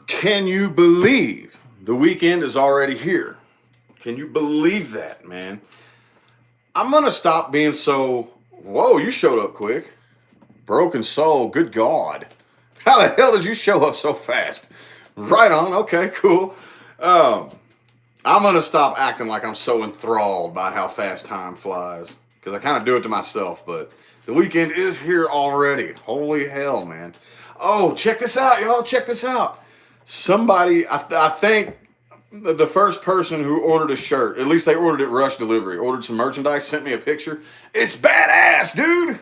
Can you believe the weekend is already here? Can you believe that, man? I'm going to stop being so, whoa, you showed up quick. Broken soul, good God. How the hell did you show up so fast? Right on, okay, cool. I'm going to stop acting like I'm so enthralled by how fast time flies. Because I kind of do it to myself, but the weekend is here already. Holy hell, man. Oh, check this out, y'all. Check this out. Somebody, I think the first person who ordered a shirt, at least they ordered it rush delivery, ordered some merchandise, sent me a picture. It's badass, dude.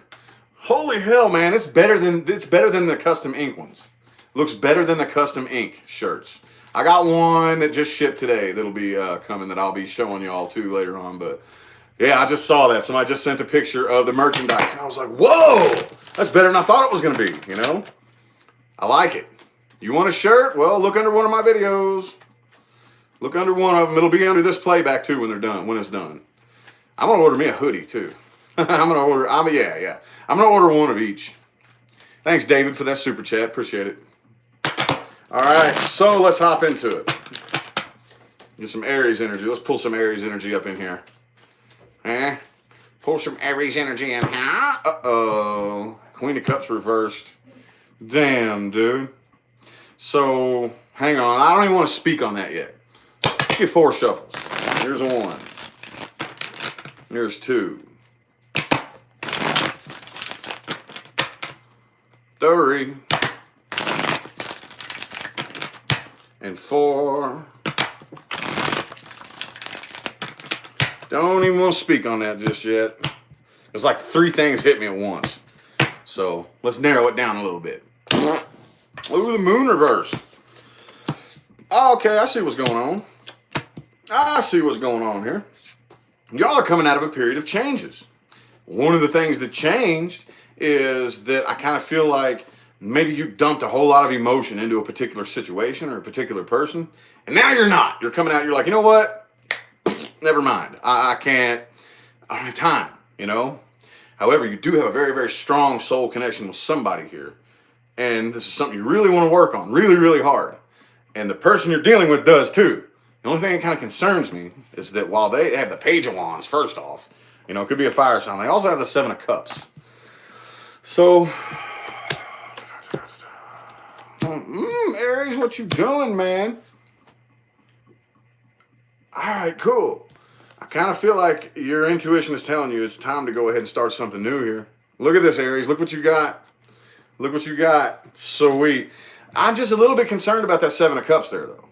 Holy hell, man. It's better than the custom ink ones. Looks better than the custom ink shirts. I got one that just shipped today that'll be coming that I'll be showing y'all too later on. But yeah, I just saw that. Somebody just sent a picture of the merchandise. And I was like, whoa, that's better than I thought it was going to be, you know? I like it. You want a shirt? Well, look under one of my videos. Look under one of them. It'll be under this playback too when they're done. When it's done, I'm gonna order me a hoodie too. I'm gonna order. I'm gonna order one of each. Thanks, David, for that super chat. Appreciate it. All right, so let's hop into it. Get some Aries energy. Let's pull some Aries energy up in here. Pull some Aries energy in here. Uh-oh. Queen of Cups reversed. Damn, dude. So, hang on. I don't even want to speak on that yet. Let's get 4 shuffles. Here's a 1. Here's 2. 3. And 4. Don't even want to speak on that just yet. It's like 3 things hit me at once. So, let's narrow it down a little bit. Ooh, the moon reversed. Okay, I see what's going on. I see what's going on here. Y'all are coming out of a period of changes. One of the things that changed is that I kind of feel like maybe you dumped a whole lot of emotion into a particular situation or a particular person, and now you're not. You're coming out, you're like, you know what? Never mind. I don't have time, you know? However, you do have a very, very strong soul connection with somebody here. And this is something you really want to work on, really, really hard. And the person you're dealing with does too. The only thing that kind of concerns me is that while they have the Page of Wands, first off, you know, it could be a fire sign, they also have the 7 of Cups. So, Aries, what you doing, man? All right, cool. I kind of feel like your intuition is telling you it's time to go ahead and start something new here. Look at this, Aries. Look what you got. Look what you got. Sweet. I'm just a little bit concerned about that 7 of Cups there, though.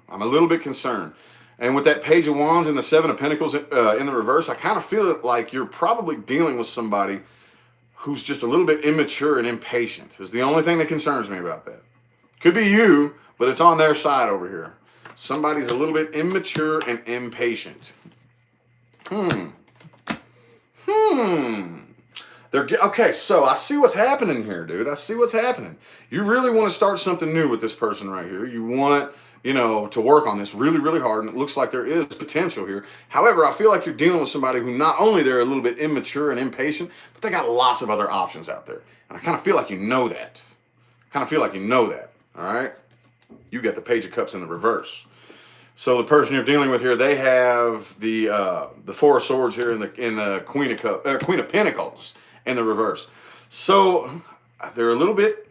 I'm a little bit concerned. And with that Page of Wands and the 7 of Pentacles in the reverse, I kind of feel like you're probably dealing with somebody who's just a little bit immature and impatient. Is the only thing that concerns me about that. Could be you, but it's on their side over here. Somebody's a little bit immature and impatient. Okay, so I see what's happening here, dude. I see what's happening. You really want to start something new with this person right here. You want, you know, to work on this really, really hard, and it looks like there is potential here. However, I feel like you're dealing with somebody who not only they're a little bit immature and impatient, but they got lots of other options out there. And I kind of feel like you know that. All right? You got the Page of Cups in the reverse. So the person you're dealing with here, they have the 4 of Swords here and the Queen of Pentacles in the reverse. So they're a little bit,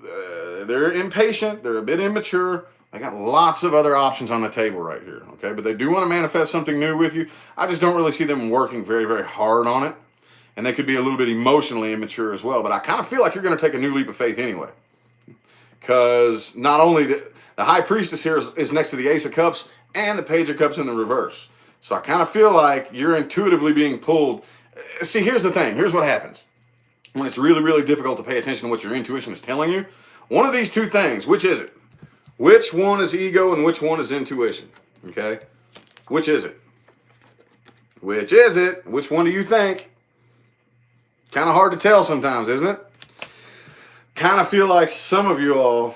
they're impatient. They're a bit immature. They got lots of other options on the table right here. Okay, but they do want to manifest something new with you. I just don't really see them working very, very hard on it. And they could be a little bit emotionally immature as well. But I kind of feel like you're going to take a new leap of faith anyway. Because not only the High Priestess here is next to the Ace of Cups and the Page of Cups in the reverse. So I kind of feel like you're intuitively being pulled. See, here's the thing. Here's what happens. When it's really, really difficult to pay attention to what your intuition is telling you, one of these 2 things, which is it? Which one is ego and which one is intuition? Okay? Which is it? Which is it? Which one do you think? Kind of hard to tell sometimes, isn't it? Kind of feel like some of you all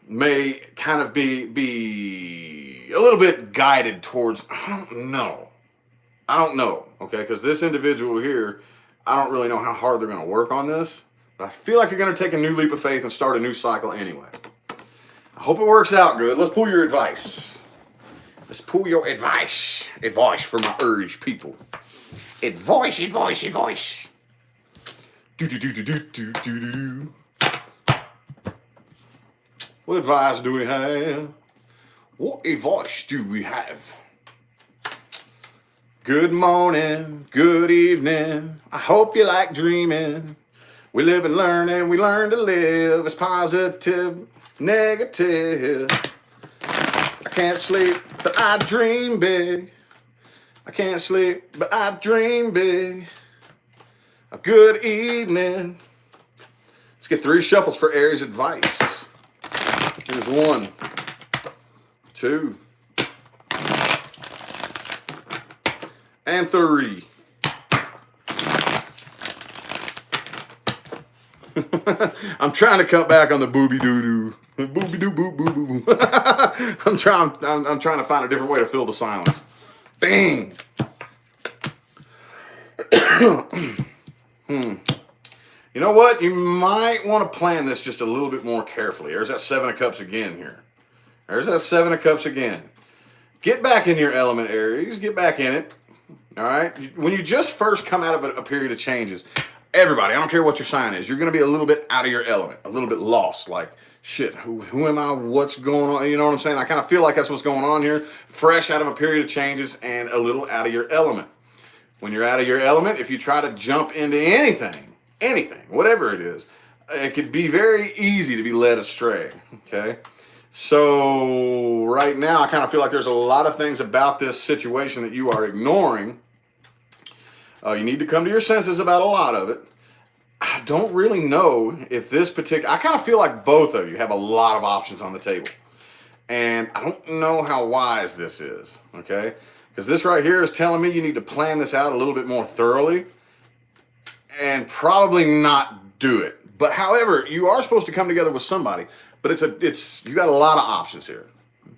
may kind of be a little bit guided towards, I don't know, okay? Because this individual here, I don't really know how hard they're going to work on this, but I feel like you're going to take a new leap of faith and start a new cycle anyway. I hope it works out good. Let's pull your advice. Let's pull your advice. Advice for my Aries people. Advice. Do. What advice do we have? What advice do we have? Good morning, good evening. I hope you like dreaming. We live and learn and we learn to live. It's positive, negative. I can't sleep, but I dream big. I can't sleep, but I dream big. A good evening. Let's get 3 shuffles for Aries advice. Here's 1, 2, and 3. I'm trying to cut back on the booby doo doo. Booby doo boo boo boo boo. I'm trying to find a different way to fill the silence. Bang. You know what? You might want to plan this just a little bit more carefully. There's that 7 of Cups again here. There's that 7 of Cups again. Get back in your element, Aries. Get back in it. All right? When you just first come out of a period of changes, everybody, I don't care what your sign is, you're going to be a little bit out of your element, a little bit lost. Like, shit, who am I? What's going on? You know what I'm saying? I kind of feel like that's what's going on here. Fresh out of a period of changes and a little out of your element. When you're out of your element, if you try to jump into anything, whatever it is, it could be very easy to be led astray, okay? So right now, I kind of feel like there's a lot of things about this situation that you are ignoring. You need to come to your senses about a lot of it. I don't really know if this particular... I kind of feel like both of you have a lot of options on the table. And I don't know how wise this is, okay? Because this right here is telling me you need to plan this out a little bit more thoroughly and probably not do it. But however, you are supposed to come together with somebody, but you got a lot of options here.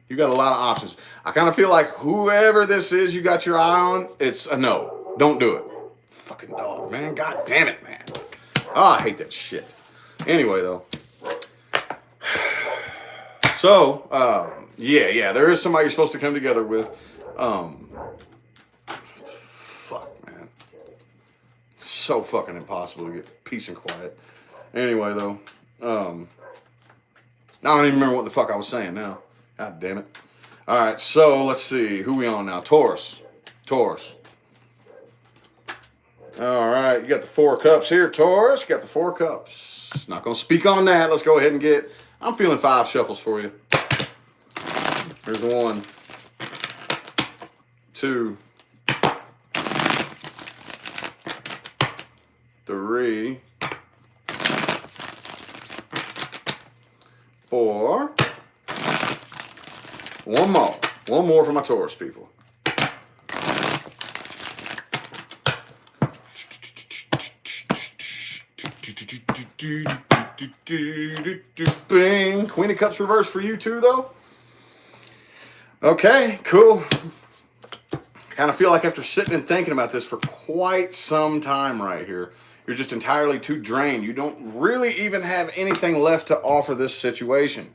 You got a lot of options. I kind of feel like whoever this is you got your eye on, it's a no. Don't do it. Fucking dog, man. God damn it, man. Oh, I hate that shit. Anyway, though. So, yeah, there is somebody you're supposed to come together with. Fuck, man. So fucking impossible to get peace and quiet. Anyway, though. I don't even remember what the fuck I was saying now. God damn it. All right, so let's see. Who we on now? Taurus. All right, you got the 4 of Cups here, Taurus. You got the 4 of Cups. Not going to speak on that. Let's go ahead and get... I'm feeling 5 shuffles for you. Here's 1, 2, 3, 4. One more for my Taurus people. Bing. Queen of Cups reverse for you too, though. Okay, cool. I kind of feel like after sitting and thinking about this for quite some time right here, you're just entirely too drained. You don't really even have anything left to offer this situation.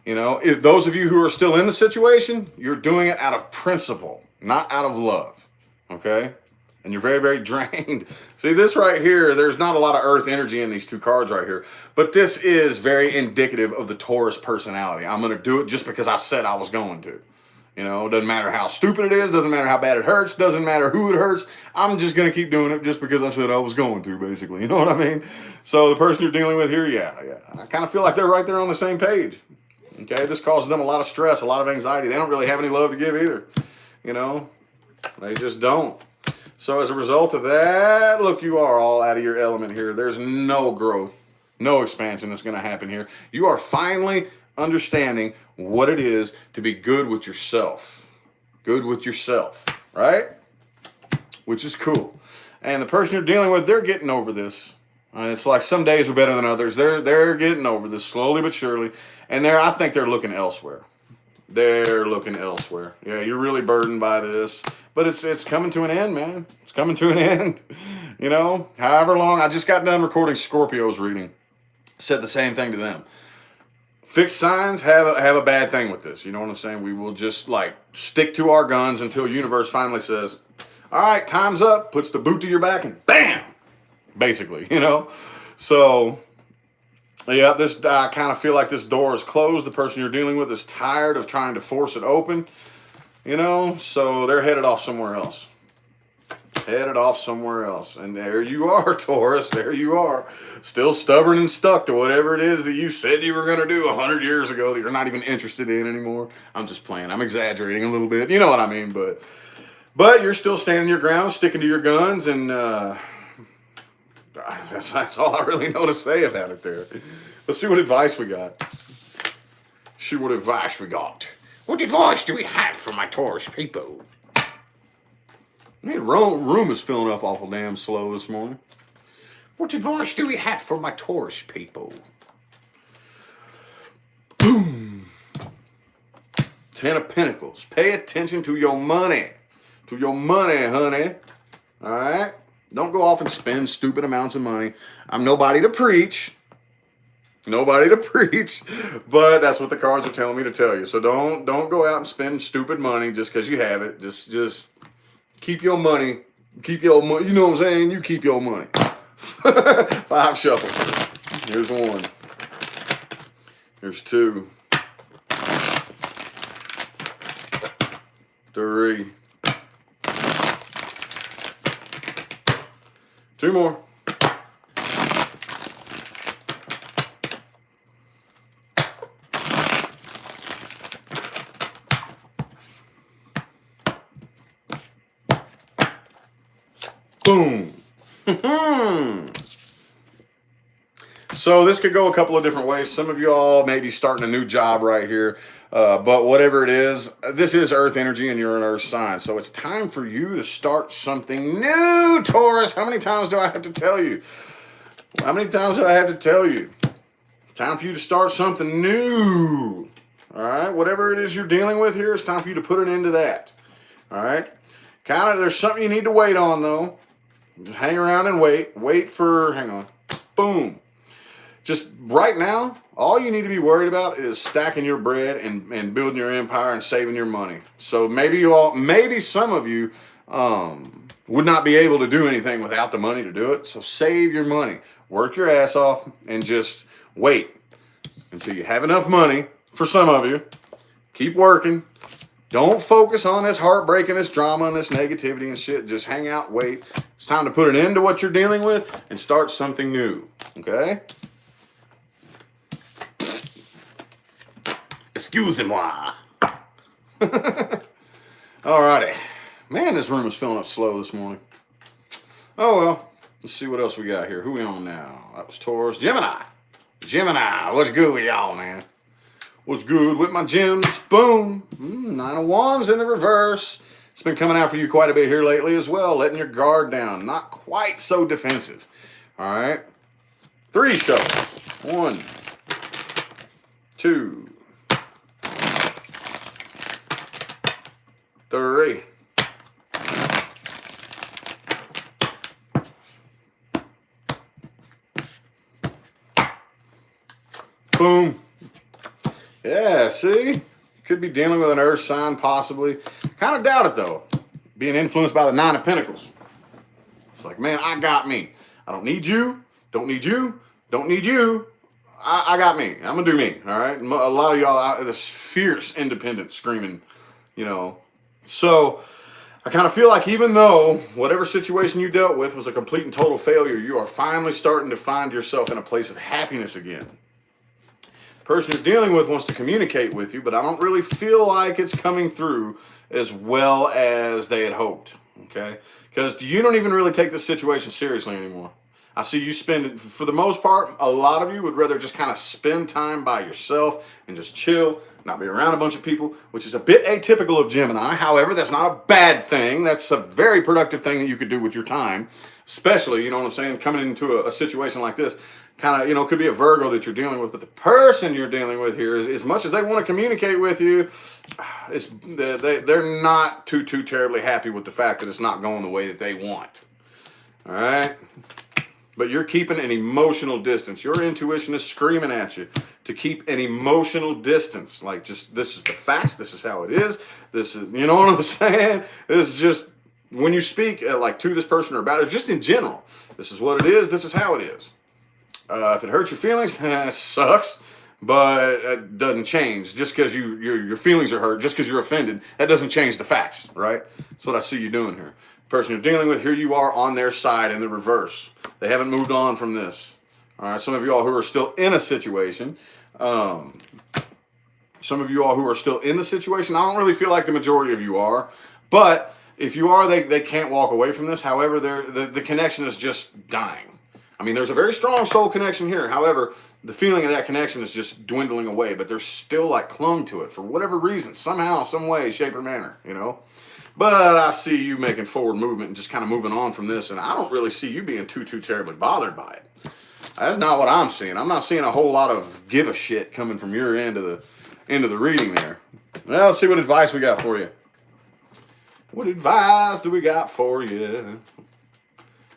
You know, if those of you who are still in the situation, you're doing it out of principle, not out of love. Okay? And you're very, very drained. See, this right here, there's not a lot of earth energy in these 2 cards right here. But this is very indicative of the Taurus personality. I'm going to do it just because I said I was going to. You know, it doesn't matter how stupid it is. Doesn't matter how bad it hurts. Doesn't matter who it hurts. I'm just going to keep doing it just because I said I was going to, basically. You know what I mean? So the person you're dealing with here, yeah. I kind of feel like they're right there on the same page. Okay? This causes them a lot of stress, a lot of anxiety. They don't really have any love to give either. You know? They just don't. So as a result of that, look, you are all out of your element here. There's no growth, no expansion that's going to happen here. You are finally understanding what it is to be good with yourself. Good with yourself, right? Which is cool. And the person you're dealing with, they're getting over this. It's like some days are better than others. They're getting over this slowly but surely. And I think they're looking elsewhere. They're looking elsewhere. Yeah, you're really burdened by this. But it's coming to an end, man. It's coming to an end. You know, however long. I just got done recording Scorpio's reading. Said the same thing to them. Fixed signs have a bad thing with this. You know what I'm saying? We will just like stick to our guns until universe finally says, all right, time's up, puts the boot to your back and bam, basically, you know? So yeah, I kind of feel like this door is closed. The person you're dealing with is tired of trying to force it open, you know? So they're headed off somewhere else. Headed off somewhere else. And there you are, Taurus. There you are. Still stubborn and stuck to whatever it is that you said you were going to do 100 years ago that you're not even interested in anymore. I'm just playing. I'm exaggerating a little bit. You know what I mean? But you're still standing your ground, sticking to your guns, and that's all I really know to say about it there. Let's see what advice we got. See what advice we got. What advice do we have for my Taurus people? Man, room is filling up awful damn slow this morning. What advice do we have for my Taurus people? Boom. 10 of Pentacles. Pay attention to your money. To your money, honey. All right? Don't go off and spend stupid amounts of money. I'm nobody to preach. Nobody to preach. But that's what the cards are telling me to tell you. So don't go out and spend stupid money just because you have it. Just keep your money. Keep your money. You know what I'm saying? You keep your money. 5 shuffles. Here's 1. Here's 2. 3. 2 more. Boom. So this could go a couple of different ways. Some of you all may be starting a new job right here. But whatever it is, this is Earth energy and you're an Earth sign. So it's time for you to start something new, Taurus. How many times do I have to tell you? How many times do I have to tell you? Time for you to start something new. All right? Whatever it is you're dealing with here, it's time for you to put an end to that. All right? There's something you need to wait on, though. Just hang around and wait. Wait for, hang on. Boom. Just right now, all you need to be worried about is stacking your bread and building your empire and saving your money. So maybe some of you would not be able to do anything without the money to do it. So save your money. Work your ass off and just wait until you have enough money. For some of you, keep working. Don't focus on this heartbreak and this drama and this negativity and shit. Just hang out, wait. It's time to put an end to what you're dealing with and start something new. Okay? Excusez-moi. Alrighty. Man, this room is filling up slow this morning. Oh, well. Let's see what else we got here. Who we on now? That was Taurus. Gemini. Gemini. What's good with y'all, man? What's good with my gems? Boom. 9 of Wands in the reverse. It's been coming out for you quite a bit here lately as well. Letting your guard down. Not quite so defensive. All right. 3 shuffles. 1, 2, 3. Boom. Yeah, see? Could be dealing with an Earth sign, possibly. Kind of doubt it, though. Being influenced by the 9 of Pentacles. It's like, man, I got me. I don't need you. Don't need you. Don't need you. I got me. I'm going to do me, all right? A lot of y'all out this fierce independence screaming, you know. So I kind of feel like even though whatever situation you dealt with was a complete and total failure, you are finally starting to find yourself in a place of happiness again. The person you're dealing with wants to communicate with you, but I don't really feel like it's coming through as well as they had hoped, okay? Because you don't even really take this situation seriously anymore. I see you spend, for the most part, a lot of you would rather just kind of spend time by yourself and just chill, not be around a bunch of people, which is a bit atypical of Gemini. However, that's not a bad thing. That's a very productive thing that you could do with your time, especially, you know what I'm saying, coming into a situation like this. Kind of, you know, it could be a Virgo that you're dealing with, but the person you're dealing with here is, as much as they want to communicate with you, they're not too terribly happy with the fact that it's not going the way that they want. All right? but you're keeping an emotional distance. Your intuition is screaming at you to keep an emotional distance. Like, just, this is the facts. This is how it is. This is, you know what I'm saying? This is just, when you speak like to this person or about it, just in general, this is what it is. This is how it is. If it hurts your feelings, that sucks. But it doesn't change just because your feelings are hurt, just because you're offended. That doesn't change the facts, right? That's what I see you doing here. The person you're dealing with, here you are on their side in the reverse. They haven't moved on from this. All right, some of you all who are still in a situation, I don't really feel like the majority of you are, but if you are, they can't walk away from this. However, the connection is just dying. I mean, there's a very strong soul connection here. However, the feeling of that connection is just dwindling away, but they're still like clung to it for whatever reason, somehow, some way, shape, or manner, you know? But I see you making forward movement and just kind of moving on from this, and I don't really see you being too terribly bothered by it. That's not what I'm seeing. I'm not seeing a whole lot of give a shit coming from your end of the reading there. Well, let's see what advice we got for you. What advice do we got for you?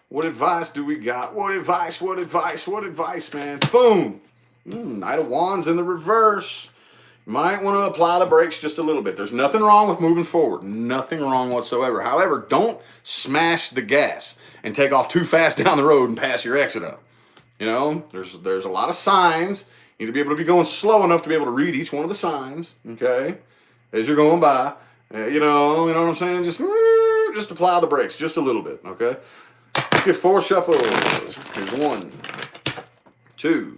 What advice do we got? What advice, man? Boom. Knight of Wands in the reverse. You might want to apply the brakes just a little bit. There's nothing wrong with moving forward. Nothing wrong whatsoever. However, don't smash the gas and take off too fast down the road and pass your exit up. You know, there's a lot of signs. You need to be able to be going slow enough to be able to read each one of the signs, okay, as you're going by. You know what I'm saying? Just apply the brakes just a little bit, okay? Get 4 shuffles. Here's 1, 2.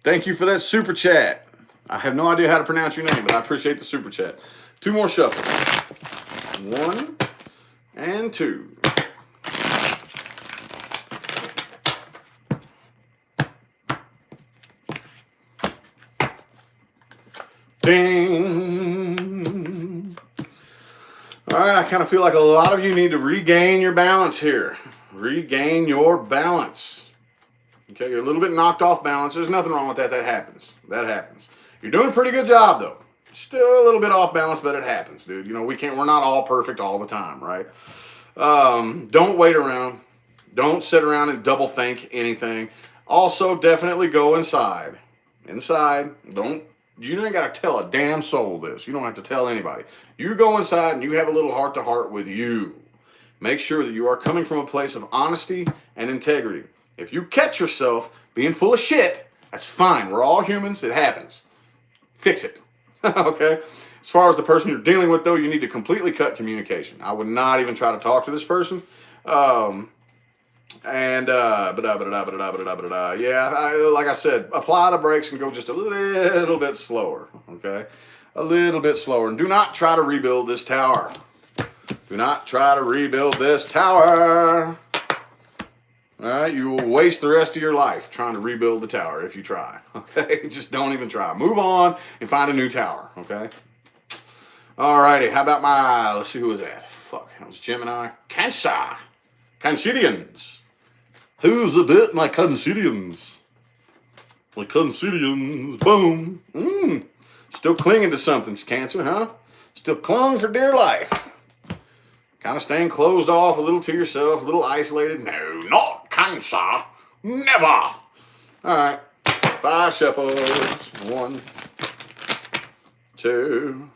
Thank you for that super chat. I have no idea how to pronounce your name, but I appreciate the super chat. 2 more shuffles. 1 and 2. Ding. All right, I kind of feel like a lot of you need to regain your balance here. Regain your balance. Okay, you're a little bit knocked off balance. There's nothing wrong with that. That happens. You're doing a pretty good job, though. Still a little bit off balance, but it happens, dude. You know, we're not all perfect all the time, right? Don't wait around. Don't sit around and double think anything. Also, definitely go inside. You ain't got to tell a damn soul this. You don't have to tell anybody. You go inside and you have a little heart-to-heart with you. Make sure that you are coming from a place of honesty and integrity. If you catch yourself being full of shit, that's fine. We're all humans. It happens. Fix it. Okay? As far as the person you're dealing with, though, you need to completely cut communication. I would not even try to talk to this person. Like I said, apply the brakes and go just a little bit slower, okay? A little bit slower. And do not try to rebuild this tower. Do not try to rebuild this tower. All right, you will waste the rest of your life trying to rebuild the tower if you try, okay? Just don't even try. Move on and find a new tower, okay? All righty, how about let's see who was that? Fuck, that was Gemini. Cancer. Cancerians. Who's a bit my Cancerians? My Cancerians, boom. Still clinging to something, Cancer, huh? Still clung for dear life. Kind of staying closed off a little to yourself, a little isolated. No, not Cancer. Never. All right, 5 shuffles. 1, 2,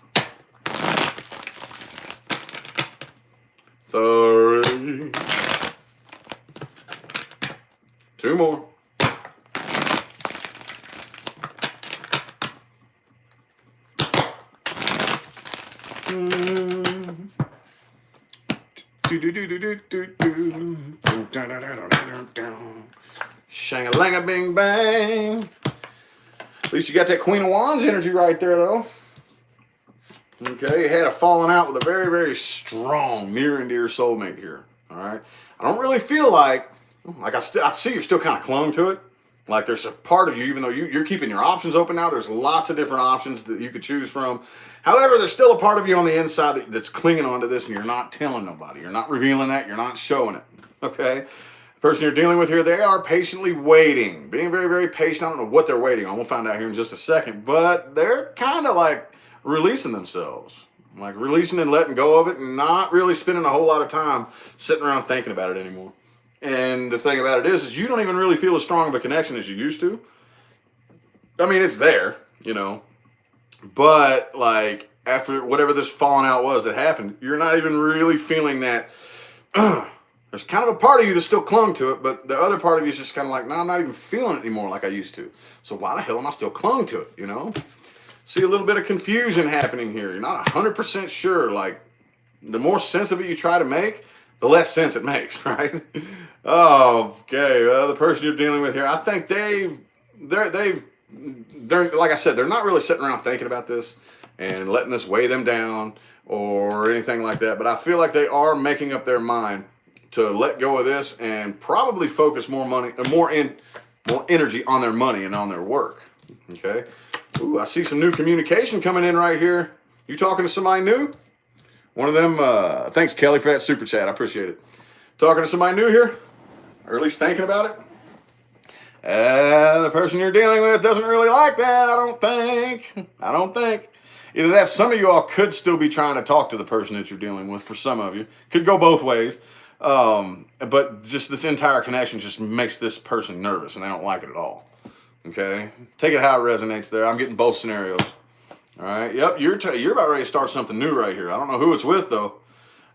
3. 2 more. Shang-a-lang-a bing bang. At least you got that Queen of Wands energy right there, though. Okay, you had a falling out with a very, very strong, near and dear soulmate here. All right, I don't really feel like I see you're still kind of clung to it. Like there's a part of you, even though you're keeping your options open now, there's lots of different options that you could choose from. However, there's still a part of you on the inside that's clinging onto this, and you're not telling nobody. You're not revealing that. You're not showing it. Okay? The person you're dealing with here, they are patiently waiting. Being very, very patient. I don't know what they're waiting on. We'll find out here in just a second. But they're kind of like releasing themselves. Like releasing and letting go of it and not really spending a whole lot of time sitting around thinking about it anymore. And the thing about it is you don't even really feel as strong of a connection as you used to. I mean, it's there, you know, but like after whatever this falling out was that happened, you're not even really feeling that. There's kind of a part of you that still clung to it, but the other part of you is just kind of like, no, I'm not even feeling it anymore like I used to. So why the hell am I still clung to it, you know? See a little bit of confusion happening here. You're not 100% sure. Like, the more sense of it you try to make, the less sense it makes, right? Oh, okay. Well, the person you're dealing with here, I think they're like I said, they're not really sitting around thinking about this and letting this weigh them down or anything like that. But I feel like they are making up their mind to let go of this and probably focus more energy on their money and on their work. Okay. Ooh, I see some new communication coming in right here. You talking to somebody new? One of them, thanks Kelly for that super chat. I appreciate it. Talking to somebody new here? Or at least thinking about it? The person you're dealing with doesn't really like that, I don't think. Either that, some of you all could still be trying to talk to the person that you're dealing with. For some of you, could go both ways. But just this entire connection just makes this person nervous, and they don't like it at all. Okay, take it how it resonates there. I'm getting both scenarios. All right. Yep. You're about ready to start something new right here. I don't know who it's with though.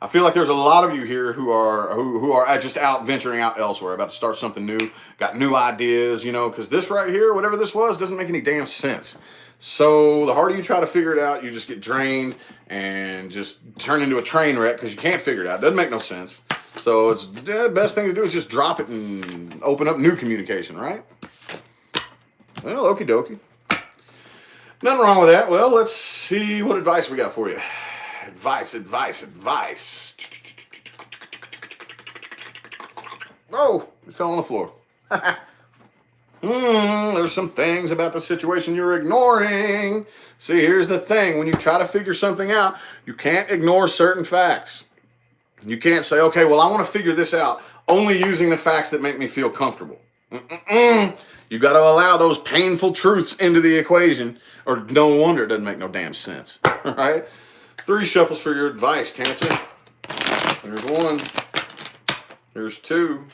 I feel like there's a lot of you here who are just out venturing out elsewhere, about to start something new, got new ideas, you know, because this right here, whatever this was, doesn't make any damn sense. So the harder you try to figure it out, you just get drained and just turn into a train wreck because you can't figure it out. It doesn't make no sense. So it's the best thing to do is just drop it and open up new communication, right? Well, okie dokie. Nothing wrong with that. Well, let's see what advice we got for you. Advice. Oh, it fell on the floor. There's some things about the situation you're ignoring. See, here's the thing. When you try to figure something out, you can't ignore certain facts. You can't say, okay, well, I want to figure this out only using the facts that make me feel comfortable. You got to allow those painful truths into the equation, or no wonder it doesn't make no damn sense. All right? 3 shuffles for your advice, Cancer. There's 1. There's 2.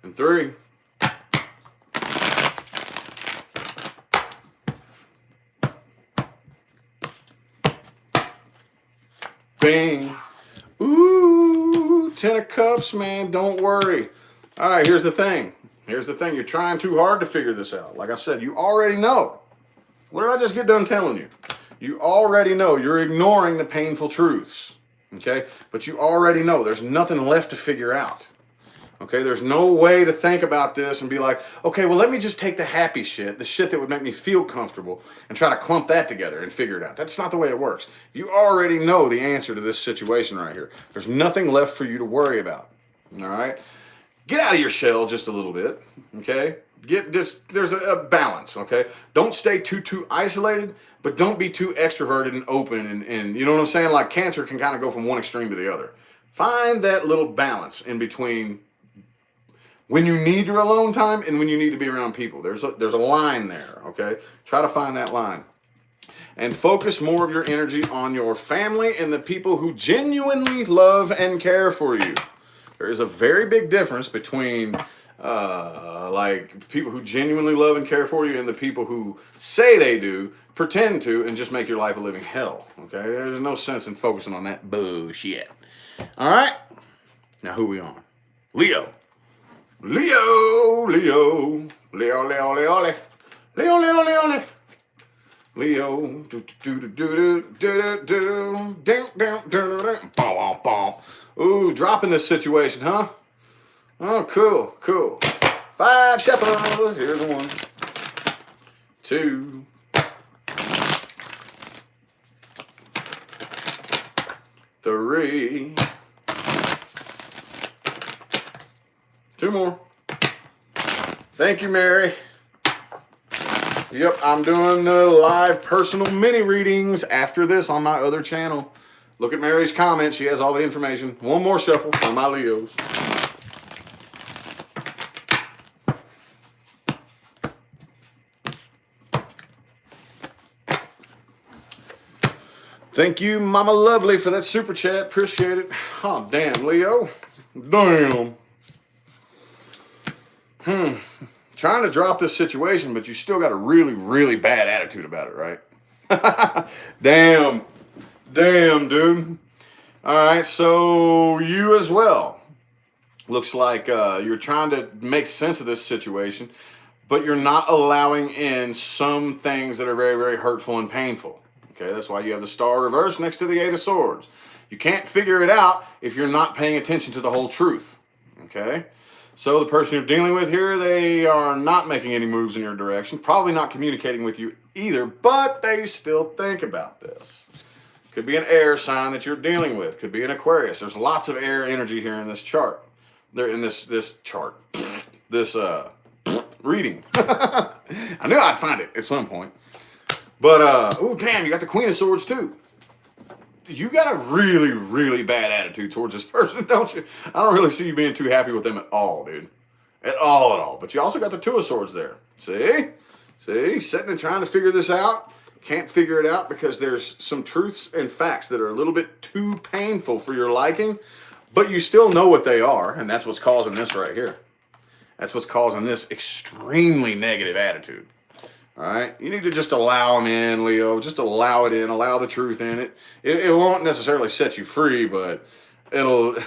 And 3. Bing. Ooh, 10 of Cups, man. Don't worry. All right, here's the thing. You're trying too hard to figure this out. Like I said, you already know. What did I just get done telling you? You already know. You're ignoring the painful truths. Okay? But you already know. There's nothing left to figure out. Okay? There's no way to think about this and be like, okay, well, let me just take the happy shit, the shit that would make me feel comfortable, and try to clump that together and figure it out. That's not the way it works. You already know the answer to this situation right here. There's nothing left for you to worry about. All right? Get out of your shell just a little bit. Okay? There's a balance, okay? Don't stay too isolated, but don't be too extroverted and open and you know what I'm saying? Like Cancer can kind of go from one extreme to the other. Find that little balance in between when you need your alone time and when you need to be around people. There's a line there, okay? Try to find that line. And focus more of your energy on your family and the people who genuinely love and care for you. There is a very big difference between like people who genuinely love and care for you and the people who say they do, pretend to, and just make your life a living hell. Okay? There's no sense in focusing on that bullshit. All right? Now who we on? Leo. Leo. Leo. Leo. Leo. Leo. Leo. Leo. Leo. Leo. Ooh, dropping this situation, huh? Oh, cool, cool. 5 shuffles. Here's 1, 2, 3. 2 more. Thank you, Mary. Yep, I'm doing the live personal mini readings after this on my other channel. Look at Mary's comment. She has all the information. 1 more shuffle for my Leos. Thank you, Mama Lovely, for that super chat. Appreciate it. Oh, damn, Leo. Damn. Trying to drop this situation, but you still got a really, really bad attitude about it, right? Damn. Damn, dude. All right, so you as well. Looks like you're trying to make sense of this situation, but you're not allowing in some things that are very, very hurtful and painful. Okay, that's why you have the star reversed next to the Eight of Swords. You can't figure it out if you're not paying attention to the whole truth. Okay, so the person you're dealing with here, they are not making any moves in your direction, probably not communicating with you either, but they still think about this. Could be an air sign that you're dealing with. Could be an Aquarius. There's lots of air energy here in this chart. They're in this chart. This reading. I knew I'd find it at some point. But oh damn, you got the Queen of Swords too. You got a really, really bad attitude towards this person, don't you? I don't really see you being too happy with them at all, dude. At all. But you also got the Two of Swords there. See? Sitting and trying to figure this out. Can't figure it out because there's some truths and facts that are a little bit too painful for your liking, but you still know what they are, and that's what's causing this right here. That's what's causing this extremely negative attitude. All right? You need to just allow them in, Leo. Just allow it in. Allow the truth in it. It won't necessarily set you free, but it'll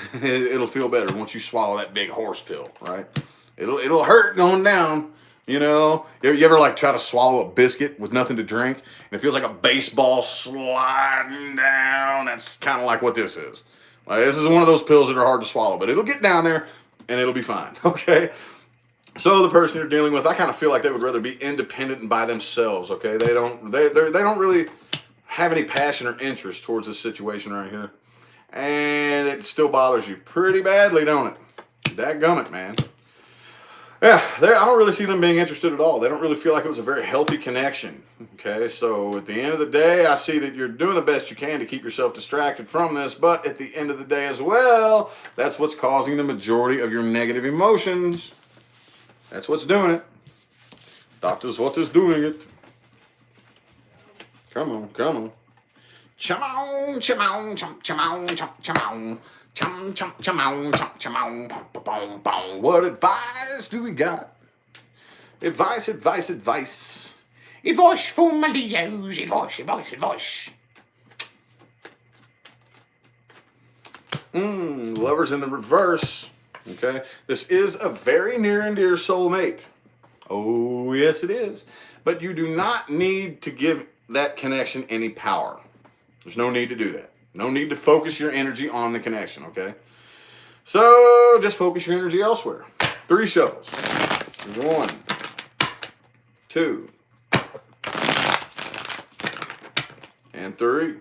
feel better once you swallow that big horse pill, right? It'll hurt going down. You know, you ever like try to swallow a biscuit with nothing to drink, and it feels like a baseball sliding down? That's kind of like what this is. Like, this is one of those pills that are hard to swallow, but it'll get down there, and it'll be fine, okay? So the person you're dealing with, I kind of feel like they would rather be independent and by themselves, okay? They don't really have any passion or interest towards this situation right here. And it still bothers you pretty badly, don't it? Dadgummit, man. Yeah, I don't really see them being interested at all. They don't really feel like it was a very healthy connection. Okay, so at the end of the day, I see that you're doing the best you can to keep yourself distracted from this, but at the end of the day as well, that's what's causing the majority of your negative emotions. That's what's doing it. That is what is doing it. Come on. Chum on, chum on, chum on, chum on. Chum, chum, chum on, chum on, boom, boom. What advice do we got? Advice. Advice for my Leos. Advice. Lovers in the reverse. Okay. This is a very near and dear soulmate. Oh, yes, it is. But you do not need to give that connection any power. There's no need to do that. No need to focus your energy on the connection, okay? So just focus your energy elsewhere. 3 shuffles. 1, 2, and 3.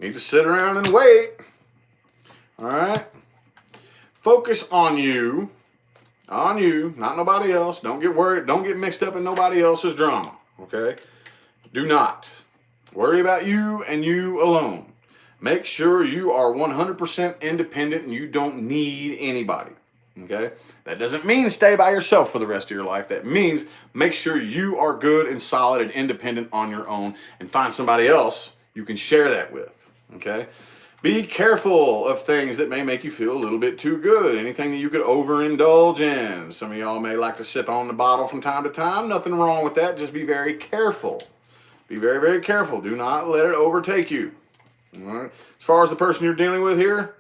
Need to sit around and wait. All right? Focus on you, not nobody else. Don't get worried. Don't get mixed up in nobody else's drama, okay? Do not. Worry about you and you alone. Make sure you are 100% independent and you don't need anybody, okay? That doesn't mean stay by yourself for the rest of your life. That means make sure you are good and solid and independent on your own and find somebody else you can share that with, okay? Be careful of things that may make you feel a little bit too good. Anything that you could overindulge in. Some of y'all may like to sip on the bottle from time to time. Nothing wrong with that. Just be very careful. Be very, very careful. Do not let it overtake you. All right? As far as the person you're dealing with here,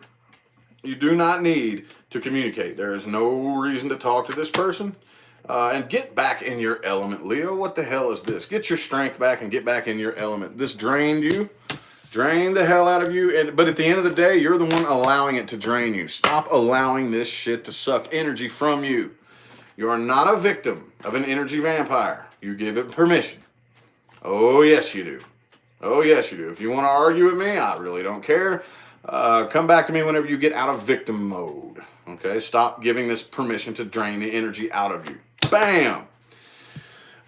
you do not need to communicate. There is no reason to talk to this person. And get back in your element, Leo. What the hell is this? Get your strength back and get back in your element. This drained you. Drain the hell out of you. But at the end of the day, you're the one allowing it to drain you. Stop allowing this shit to suck energy from you. You are not a victim of an energy vampire. You give it permission. Oh, yes, you do. Oh, yes, you do. If you want to argue with me, I really don't care. Come back to me whenever you get out of victim mode. Okay? Stop giving this permission to drain the energy out of you. Bam!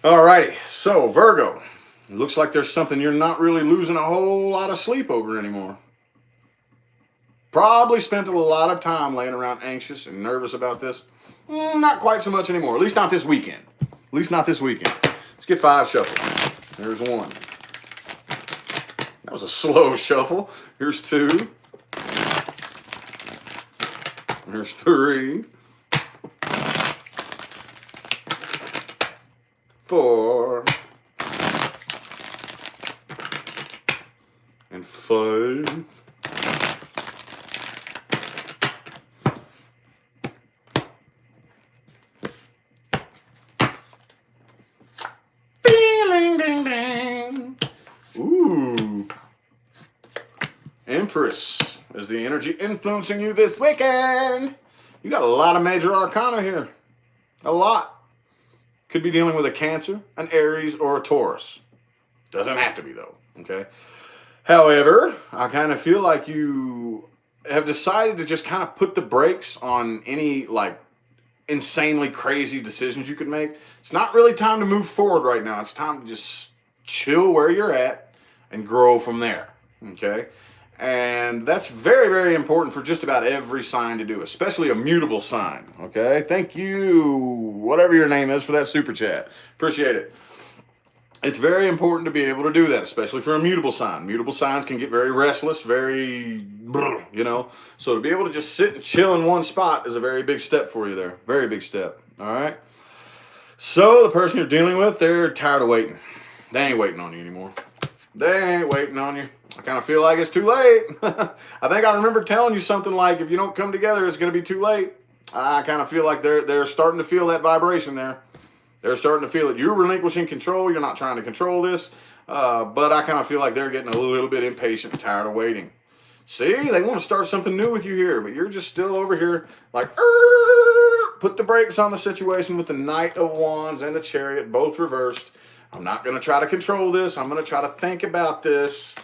Alrighty. So, Virgo. It looks like there's something you're not really losing a whole lot of sleep over anymore. Probably spent a lot of time laying around anxious and nervous about this. Not quite so much anymore. At least not this weekend. At least not this weekend. Let's get 5 shuffles. There's 1. That was a slow shuffle. Here's 2. Here's 3. 4. And 5. Ooh. Empress is the energy influencing you this weekend. You got a lot of major arcana here. A lot. Could be dealing with a Cancer, an Aries, or a Taurus. Doesn't have to be, though. Okay. However, I kind of feel like you have decided to just kind of put the brakes on any, like, insanely crazy decisions you could make. It's not really time to move forward right now. It's time to just chill where you're at and grow from there. Okay. And that's very, very important for just about every sign to do, especially a mutable sign. Okay. Thank you, whatever your name is, for that super chat. Appreciate it. It's very important to be able to do that, especially for a mutable sign. Mutable signs can get very restless, very, you know. So to be able to just sit and chill in one spot is a very big step for you there. Very big step. All right. So the person you're dealing with, they're tired of waiting. They ain't waiting on you anymore. They ain't waiting on you. I kind of feel like it's too late. I think I remember telling you something like, if you don't come together, it's going to be too late. I kind of feel like they're starting to feel that vibration there. They're starting to feel it. You're relinquishing control. You're not trying to control this. But I kind of feel like they're getting a little bit impatient and tired of waiting. See, they want to start something new with you here, but you're just still over here like, put the brakes on the situation with the Knight of Wands and the Chariot, both reversed. I'm not going to try to control this. I'm going to try to think about this.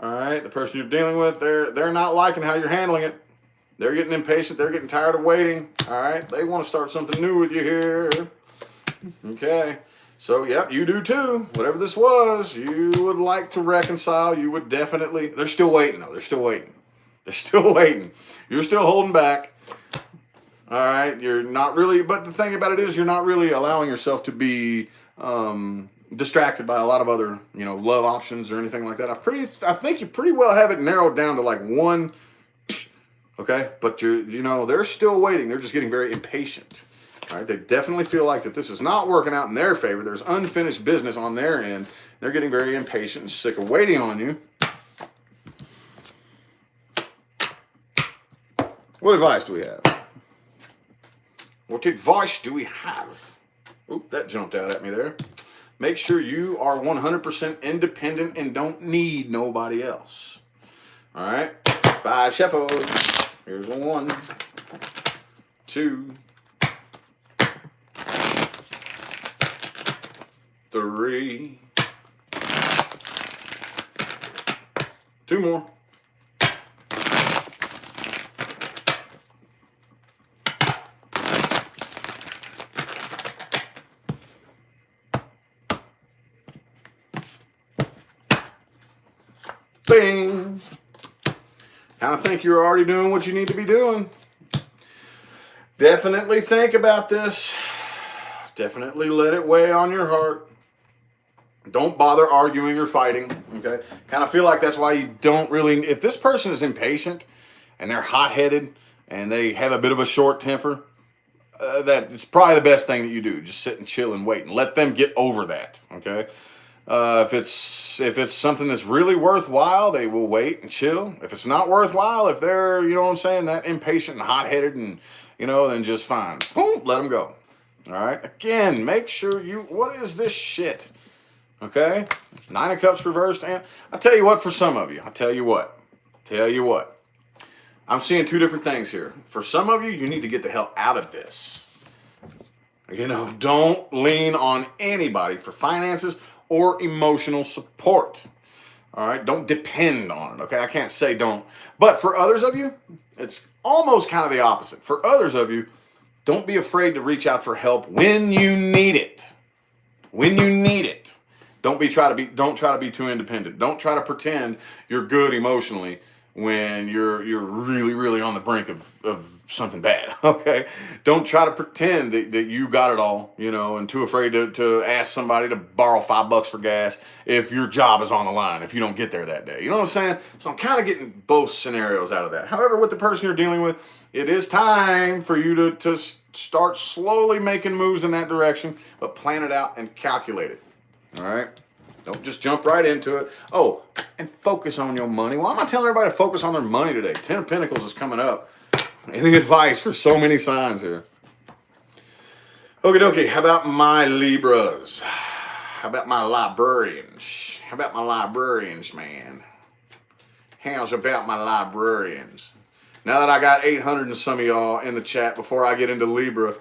All right, the person you're dealing with, they're not liking how you're handling it. They're getting impatient. They're getting tired of waiting. All right, they want to start something new with you here. Okay, so yep, you do too. Whatever this was, you would like to reconcile. You would definitely. They're still waiting though. They're still waiting. They're still waiting. You're still holding back. All right, you're not really. But the thing about it is, you're not really allowing yourself to be distracted by a lot of other, you know, love options or anything like that. I think you pretty well have it narrowed down to like one. Okay, but they're still waiting. They're just getting very impatient. All right, they definitely feel like that this is not working out in their favor. There's unfinished business on their end. They're getting very impatient and sick of waiting on you. What advice do we have? What advice do we have? Oop, that jumped out at me there. Make sure you are 100% independent and don't need nobody else. All right, 5 shuffles. Here's 1, 2, 3, 2 more. Bing. Kind of think you're already doing what you need to be doing. Definitely think about this. Definitely let it weigh on your heart. Don't bother arguing or fighting, okay? Kind of feel like that's why you don't really... If this person is impatient and they're hot-headed and they have a bit of a short temper, that it's probably the best thing that you do. Just sit and chill and wait and let them get over that, okay? If it's something that's really worthwhile, they will wait and chill. If it's not worthwhile, if they're, you know what I'm saying, that impatient and hot-headed and, you know, then just fine. Boom, let them go. All right? Again, make sure you... What is this shit? Okay? 9 of Cups reversed. And I'll tell you what, for some of you, I'm seeing 2 different things here. For some of you, you need to get the hell out of this. You know, don't lean on anybody for finances or emotional support. All right? Don't depend on it, okay? I can't say don't. But for others of you, it's almost kind of the opposite. For others of you, don't be afraid to reach out for help when you need it. When you need it. Don't try to be too independent. Don't try to pretend you're good emotionally when you're really, really on the brink of something bad. Okay. Don't try to pretend that you got it all, and too afraid to ask somebody to borrow $5 for gas if your job is on the line, if you don't get there that day. You know what I'm saying? So I'm kind of getting both scenarios out of that. However, with the person you're dealing with, it is time for you to start slowly making moves in that direction, but plan it out and calculate it. All right. Don't just jump right into it. Oh, and focus on your money. Why am I telling everybody to focus on their money today? 10 of Pentacles is coming up. Any advice for so many signs here? Okie dokie. How about my Libras? How about my librarians? How about my librarians, man? How's about my librarians? Now that I got 800 and some of y'all in the chat, before I get into Libra,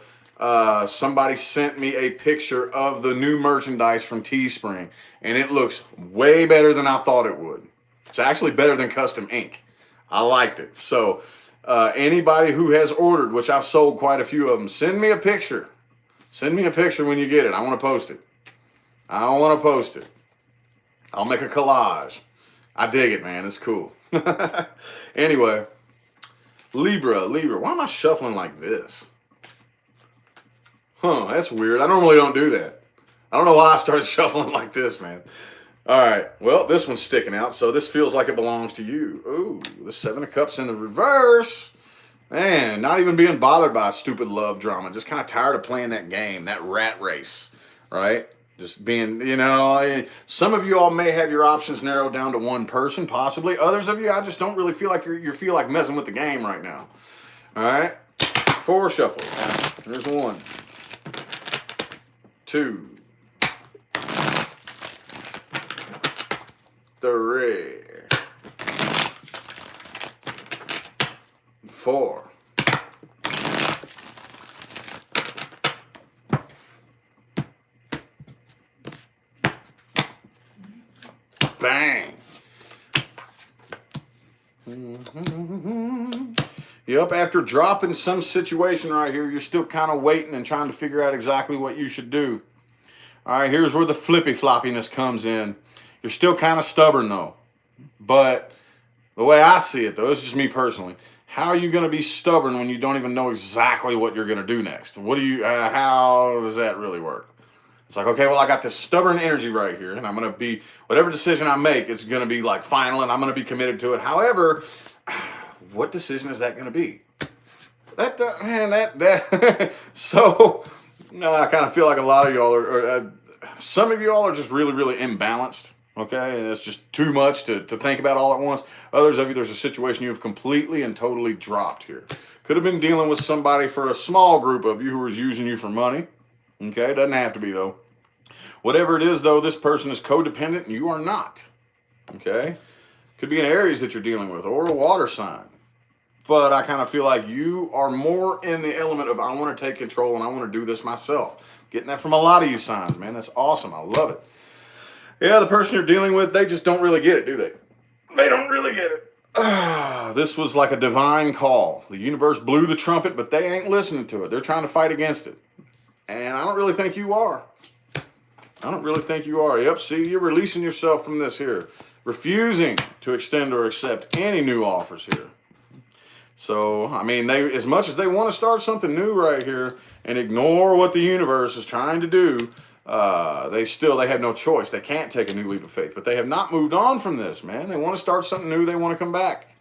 somebody sent me a picture of the new merchandise from Teespring, and it looks way better than I thought it would. It's actually better than custom ink. I liked it. So anybody who has ordered, which I've sold quite a few of them, send me a picture. Send me a picture when you get it. I want to post it. I'll make a collage. I dig it, man. It's cool. Anyway, Libra. Why am I shuffling like this? That's weird. I normally don't do that. I don't know why I started shuffling like this, man. All right. Well, this one's sticking out, so this feels like it belongs to you. Ooh, the 7 of Cups in the reverse. Man, not even being bothered by a stupid love drama. Just kind of tired of playing that game, that rat race, right? Just being, some of you all may have your options narrowed down to one person, possibly. Others of you, I just don't really feel like you feel like messing with the game right now. All right. 4 shuffle. There's 1, 2, 3, 4. Bang. Yep, after dropping some situation right here, you're still kind of waiting and trying to figure out exactly what you should do. All right, here's where the flippy floppiness comes in. You're still kind of stubborn though. But the way I see it though, it's just me personally. How are you going to be stubborn when you don't even know exactly what you're going to do next? How does that really work? It's like, okay, well, I got this stubborn energy right here, and I'm going to be, whatever decision I make, it's going to be like final, and I'm going to be committed to it. However, what decision is that going to be? So, I kind of feel like a lot of y'all some of y'all are just really, really imbalanced, okay? And it's just too much to think about all at once. Others of you, there's a situation you have completely and totally dropped here. Could have been dealing with somebody for a small group of you who was using you for money. Okay, doesn't have to be though. Whatever it is though, this person is codependent and you are not. Okay, could be an Aries that you're dealing with or a water sign. But I kind of feel like you are more in the element of I want to take control and I want to do this myself. Getting that from a lot of you signs, man. That's awesome. I love it. Yeah, the person you're dealing with, they just don't really get it, do they? They don't really get it. This was like a divine call. The universe blew the trumpet, but they ain't listening to it. They're trying to fight against it. And I don't really think you are. Yep, see, you're releasing yourself from this here. Refusing to extend or accept any new offers here. So, I mean, they, as much as they want to start something new right here and ignore what the universe is trying to do, they have no choice. They can't take a new leap of faith. But they have not moved on from this, man. They want to start something new. They want to come back.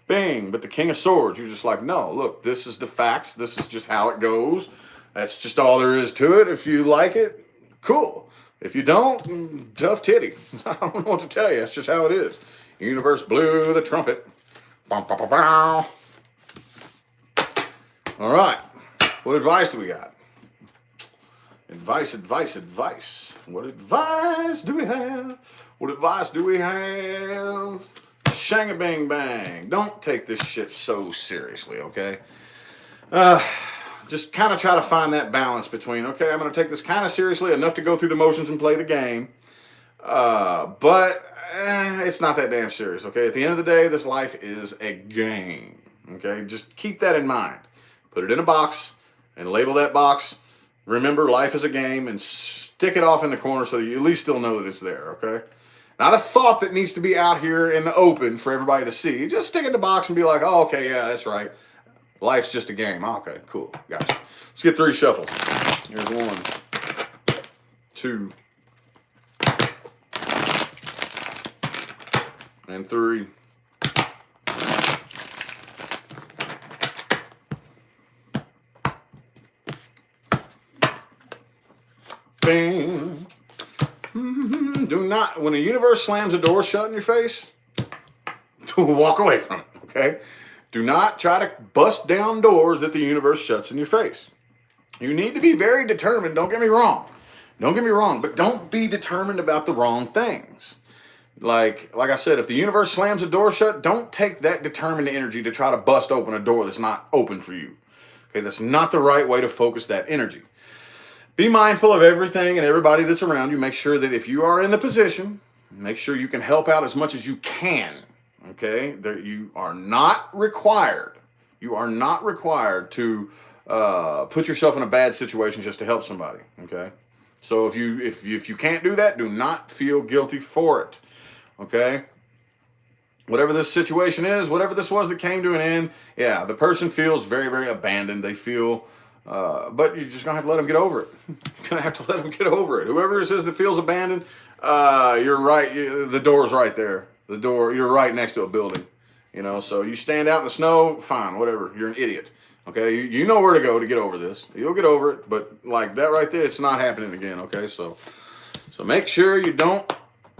Bing. But the King of Swords, you're just like, no, look, this is the facts. This is just how it goes. That's just all there is to it. If you like it, cool. If you don't, tough titty. I don't know what to tell you. That's just how it is. Universe blew the trumpet. Bum, bum, bum, bum. All right. What advice do we got? Advice. What advice do we have? Shang-a-bang bang. Don't take this shit so seriously, okay? Just kind of try to find that balance between, okay, I'm going to take this kind of seriously enough to go through the motions and play the game. But it's not that damn serious, okay? At the end of the day, this life is a game, okay? Just keep that in mind. Put it in a box and label that box. Remember, life is a game, and stick it off in the corner so that you at least still know that it's there, okay? Not a thought that needs to be out here in the open for everybody to see. Just stick it in the box and be like, oh, okay, yeah, that's right. Life's just a game. Okay, cool. Gotcha. Let's get 3 shuffles. Here's 1, 2, and 3. Bang. Do not, when the universe slams a door shut in your face, walk away from it, okay? Do not try to bust down doors that the universe shuts in your face. You need to be very determined, don't get me wrong. Don't get me wrong, but don't be determined about the wrong things. Like I said, if the universe slams a door shut, don't take that determined energy to try to bust open a door that's not open for you. Okay, that's not the right way to focus that energy. Be mindful of everything and everybody that's around you. Make sure that if you are in the position, make sure you can help out as much as you can. Okay, that you are not required. You are not required to put yourself in a bad situation just to help somebody. Okay, so if you can't do that, do not feel guilty for it. Okay, whatever this situation is, whatever this was that came to an end, yeah, the person feels very, very abandoned. They feel. But you're just gonna have to let them get over it. You're gonna have to let them get over it. Whoever it is that feels abandoned, you're right. The door's right there. The door. You're right next to a building. You know, so you stand out in the snow. Fine, whatever. You're an idiot. Okay, you know where to go to get over this. You'll get over it. But like that right there, it's not happening again. Okay, so make sure you don't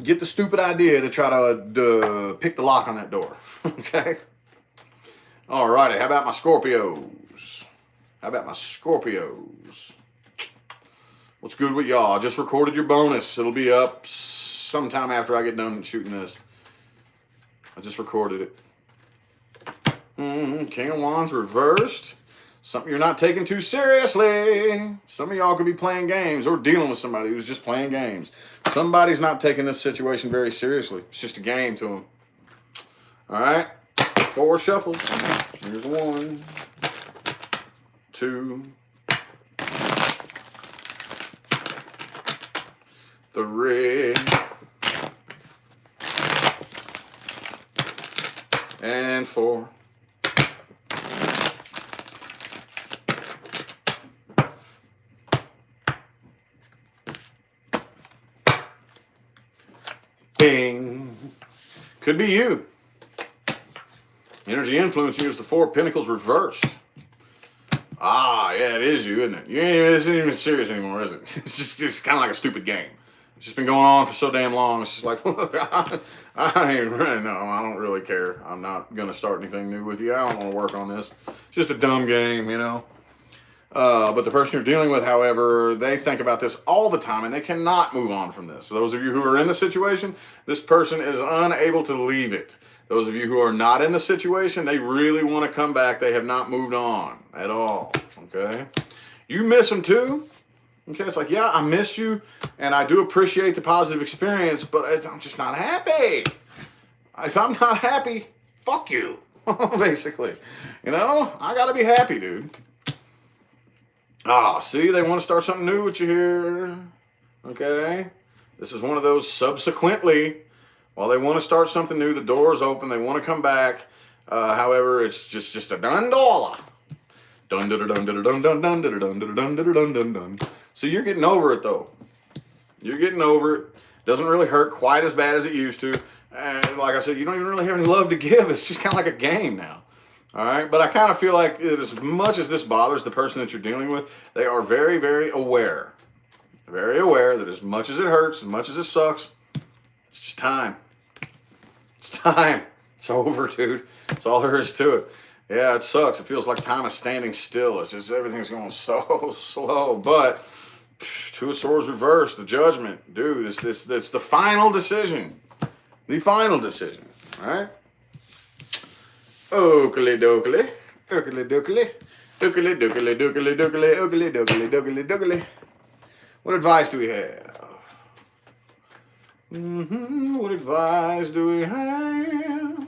get the stupid idea to try to pick the lock on that door. Okay. All righty. How about my Scorpios? How about my Scorpios? What's good with y'all? I just recorded your bonus. It'll be up sometime after I get done shooting this. I just recorded it. King of Wands reversed. Something you're not taking too seriously. Some of y'all could be playing games or dealing with somebody who's just playing games. Somebody's not taking this situation very seriously. It's just a game to them. All right. 4 shuffles. Here's 1, 2, 3, and 4. Bing. Could be you. Energy influence you is the 4 of Pentacles reversed. Ah, yeah, it is you, isn't it? It isn't even serious anymore, is it? It's just kind of like a stupid game. It's just been going on for so damn long. It's just like, look, I ain't really, no, I don't really care. I'm not going to start anything new with you. I don't want to work on this. It's just a dumb game, you know? But the person you're dealing with, however, they think about this all the time and they cannot move on from this. So those of you who are in the situation, this person is unable to leave it. Those of you who are not in the situation, they really want to come back. They have not moved on at all, okay? You miss them too. Okay, it's like, yeah, I miss you, and I do appreciate the positive experience, but I'm just not happy. If I'm not happy, fuck you, basically. You know, I got to be happy, dude. Ah, see, they want to start something new with you here. Okay, this is one of those subsequently. While they want to start something new, the door is open. They want to come back. However, it's just a dun dollar. Dun dun dun dun dun dun dun dun dun dun dun dun dun dun. So you're getting over it though. You're getting over it. Doesn't really hurt quite as bad as it used to. And like I said, you don't even really have any love to give. It's just kind of like a game now. All right, but I kind of feel like as much as this bothers the person that you're dealing with, they are very, very aware. Very aware that as much as it hurts, as much as it sucks, it's just time. It's time. It's over, dude. That's all there is to it. Yeah, it sucks. It feels like time is standing still. It's just everything's going so slow. But 2 of Swords reversed, the Judgment. Dude, it's the final decision. The final decision. All right? Oakley dokley. Oakley dokley. Oakley dokley dokley dokley. Oakley dokley dokley dokley. What advice do we have? What advice do we have?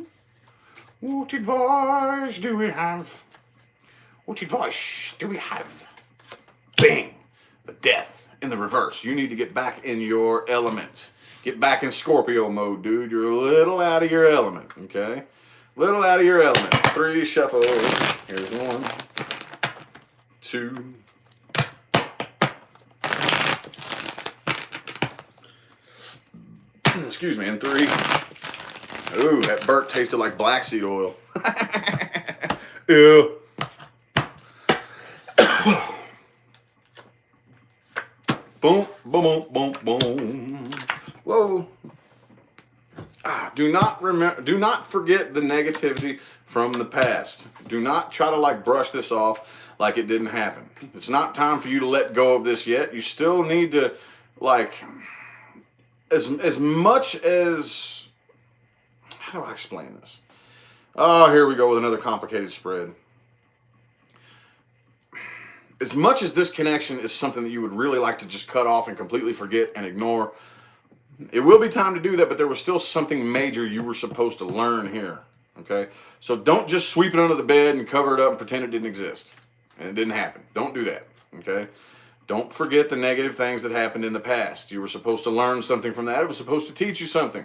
What advice do we have? What advice do we have? Bing! The Death in the reverse. You need to get back in your element. Get back in Scorpio mode, dude. You're a little out of your element, okay? Little out of your element. 3 shuffle. Here's 1, 2. Excuse me, and 3. Ooh, that burnt tasted like black seed oil. Ew. Boom, boom, boom, boom, boom. Whoa. Do not forget the negativity from the past. Do not try to like brush this off like it didn't happen. It's not time for you to let go of this yet. You still need to like as much as, how do I explain this? Oh, here we go with another complicated spread. As much as this connection is something that you would really like to just cut off and completely forget and ignore, it will be time to do that, but there was still something major you were supposed to learn here, okay? So don't just sweep it under the bed and cover it up and pretend it didn't exist and it didn't happen. Don't do that, okay? Don't forget the negative things that happened in the past. You were supposed to learn something from that. It was supposed to teach you something.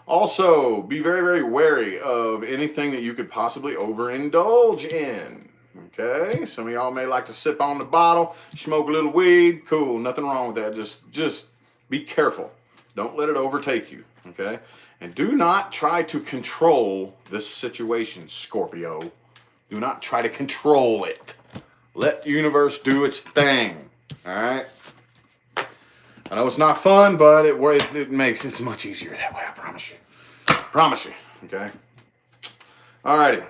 Also, be very, very wary of anything that you could possibly overindulge in. Okay, some of y'all may like to sip on the bottle, smoke a little weed. Cool, nothing wrong with that. Just be careful. Don't let it overtake you, okay? And do not try to control this situation, Scorpio. Do not try to control it. Let the universe do its thing, all right? I know it's not fun, but it makes it much easier that way, I promise you. Promise you, okay? All righty.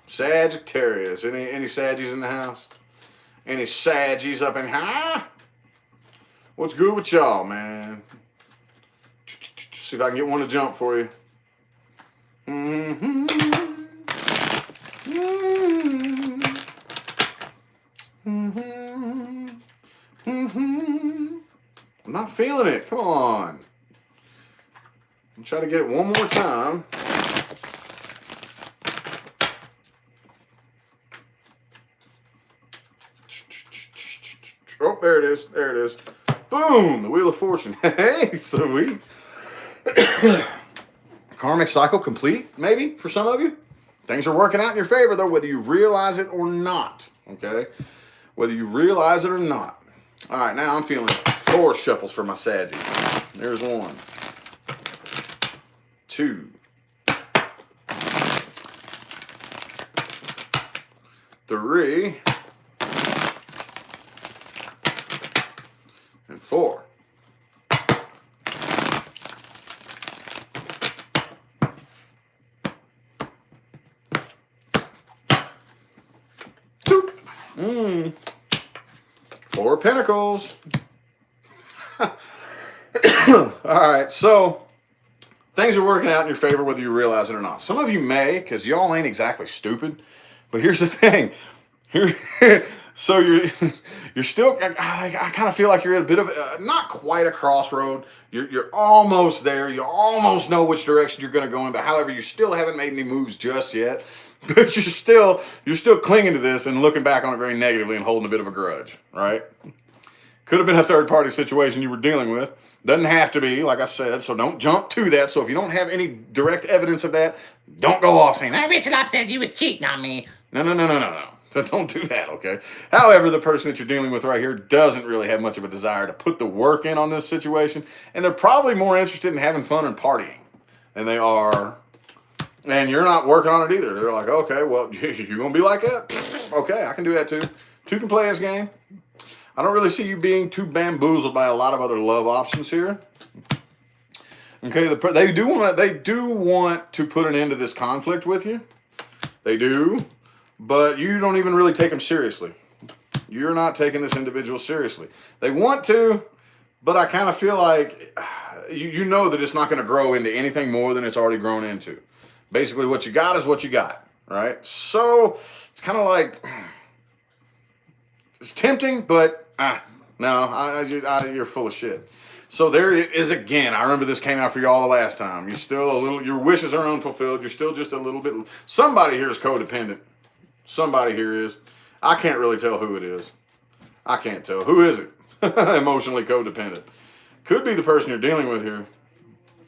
Sagittarius. Any Saggies in the house? Any Saggies up in here? What's good with y'all, man? See if I can get one to jump for you. I'm not feeling it. Come on. I'll try to get it one more time. Oh, there it is. There it is. Boom! The Wheel of Fortune. Hey, sweet. Karmic cycle complete, maybe, for some of you. Things are working out in your favor, though, whether you realize it or not. Okay? Whether you realize it or not. All right, now I'm feeling 4 shuffles for my Saggies. There's 1, 2, 3, and 4. Four of Pentacles. All right, so things are working out in your favor whether you realize it or not. Some of you may, because y'all ain't exactly stupid. But here's the thing. So you're still, I kind of feel like you're at a bit of, not quite a crossroad. You're almost there. You almost know which direction you're going to go in. But however, you still haven't made any moves just yet. But you're still clinging to this and looking back on it very negatively and holding a bit of a grudge, right? Could have been a third-party situation you were dealing with. Doesn't have to be, like I said, so don't jump to that. So if you don't have any direct evidence of that, don't go off saying, Richard Lop said you was cheating on me. No. So don't do that, okay? However, the person that you're dealing with right here doesn't really have much of a desire to put the work in on this situation, and they're probably more interested in having fun and partying than they are, and you're not working on it either. They're like, okay, well, you're going to be like that? Okay, I can do that too. Two can play this game. I don't really see you being too bamboozled by a lot of other love options here. Okay, they do want to put an end to this conflict with you. They do, but you don't even really take them seriously. You're not taking this individual seriously. They want to, but I kind of feel like you know that it's not going to grow into anything more than it's already grown into. Basically, what you got is what you got, right? So it's kind of like, it's tempting, but no, you're full of shit. So there it is again. I remember this came out for you all the last time. You're still a little, your wishes are unfulfilled. You're still just a little bit, somebody here is codependent. Somebody here is. I can't really tell who it is. I can't tell. Who is it? Emotionally codependent. Could be the person you're dealing with here.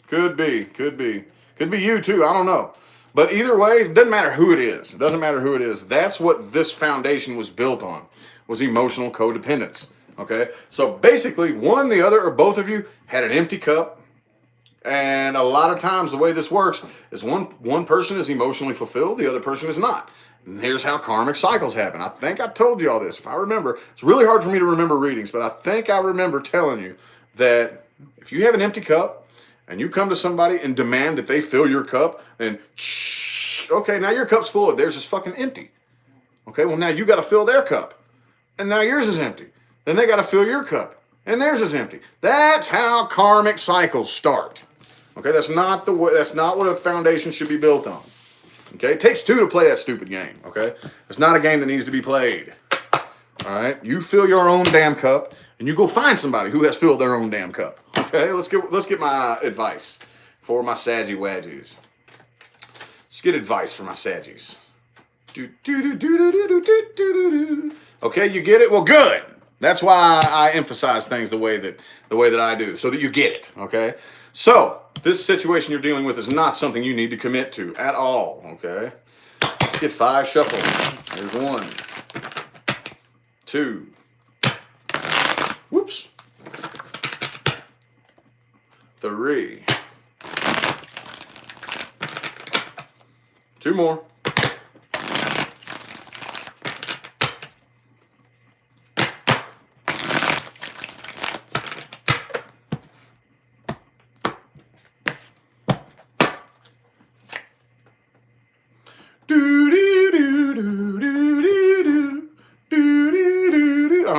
Could be. Could be. Could be you too. I don't know. But either way, it doesn't matter who it is. It doesn't matter who it is. That's what this foundation was built on, was emotional codependence. Okay? So basically, one, the other, or both of you had an empty cup. And a lot of times the way this works is one person is emotionally fulfilled, the other person is not. And here's how karmic cycles happen. I think I told you all this. If I remember, it's really hard for me to remember readings, but I think I remember telling you that if you have an empty cup and you come to somebody and demand that they fill your cup, then okay, now your cup's full, theirs is fucking empty. Okay, well now you got to fill their cup. And now yours is empty. Then they got to fill your cup. And theirs is empty. That's how karmic cycles start. Okay, that's not the way. That's not what a foundation should be built on. Okay, it takes two to play that stupid game. Okay, it's not a game that needs to be played. All right, you fill your own damn cup, and you go find somebody who has filled their own damn cup. Okay, let's get my advice for my Saggy Wadgies. Let's get advice for my Saggies. Okay, you get it? Well, good. That's why I emphasize things the way that I do, so that you get it. Okay, so this situation you're dealing with is not something you need to commit to at all. Okay, let's get 5 shuffles. Here's 1, 2. Whoops. 3. 2 more.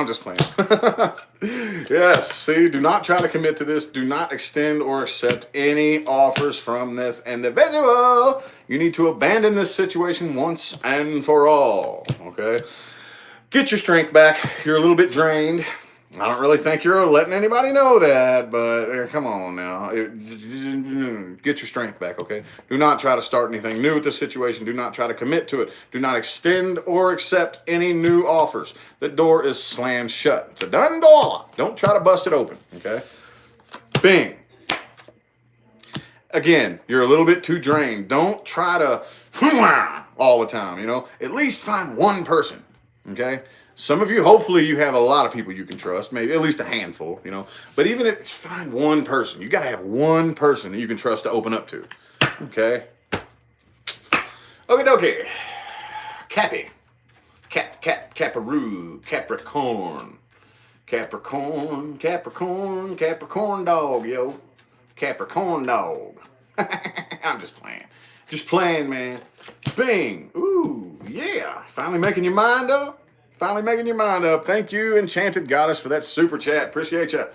'em just playing. Yes, see, do not try to commit to this. Do not extend or accept any offers from this individual. You need to abandon this situation once and for all. Okay? Get your strength back. You're a little bit drained. I don't really think you're letting anybody know that, but come on now. Get your strength back, okay? Do not try to start anything new with this situation. Do not try to commit to it. Do not extend or accept any new offers. The door is slammed shut. It's a done door. Don't try to bust it open, okay? Bing. Again, you're a little bit too drained. Don't try to all the time, you know? At least find one person, okay? Some of you, hopefully you have a lot of people you can trust, maybe at least a handful, you know. But even if it's find one person, you got to have one person that you can trust to open up to. Okay. Okie dokie. Cappy. Caparoo. Capricorn. Capricorn dog, yo. Capricorn dog. I'm just playing. Just playing, man. Bing. Ooh, yeah. Finally making your mind up. Finally making your mind up. Thank you, Enchanted Goddess, for that super chat. Appreciate you.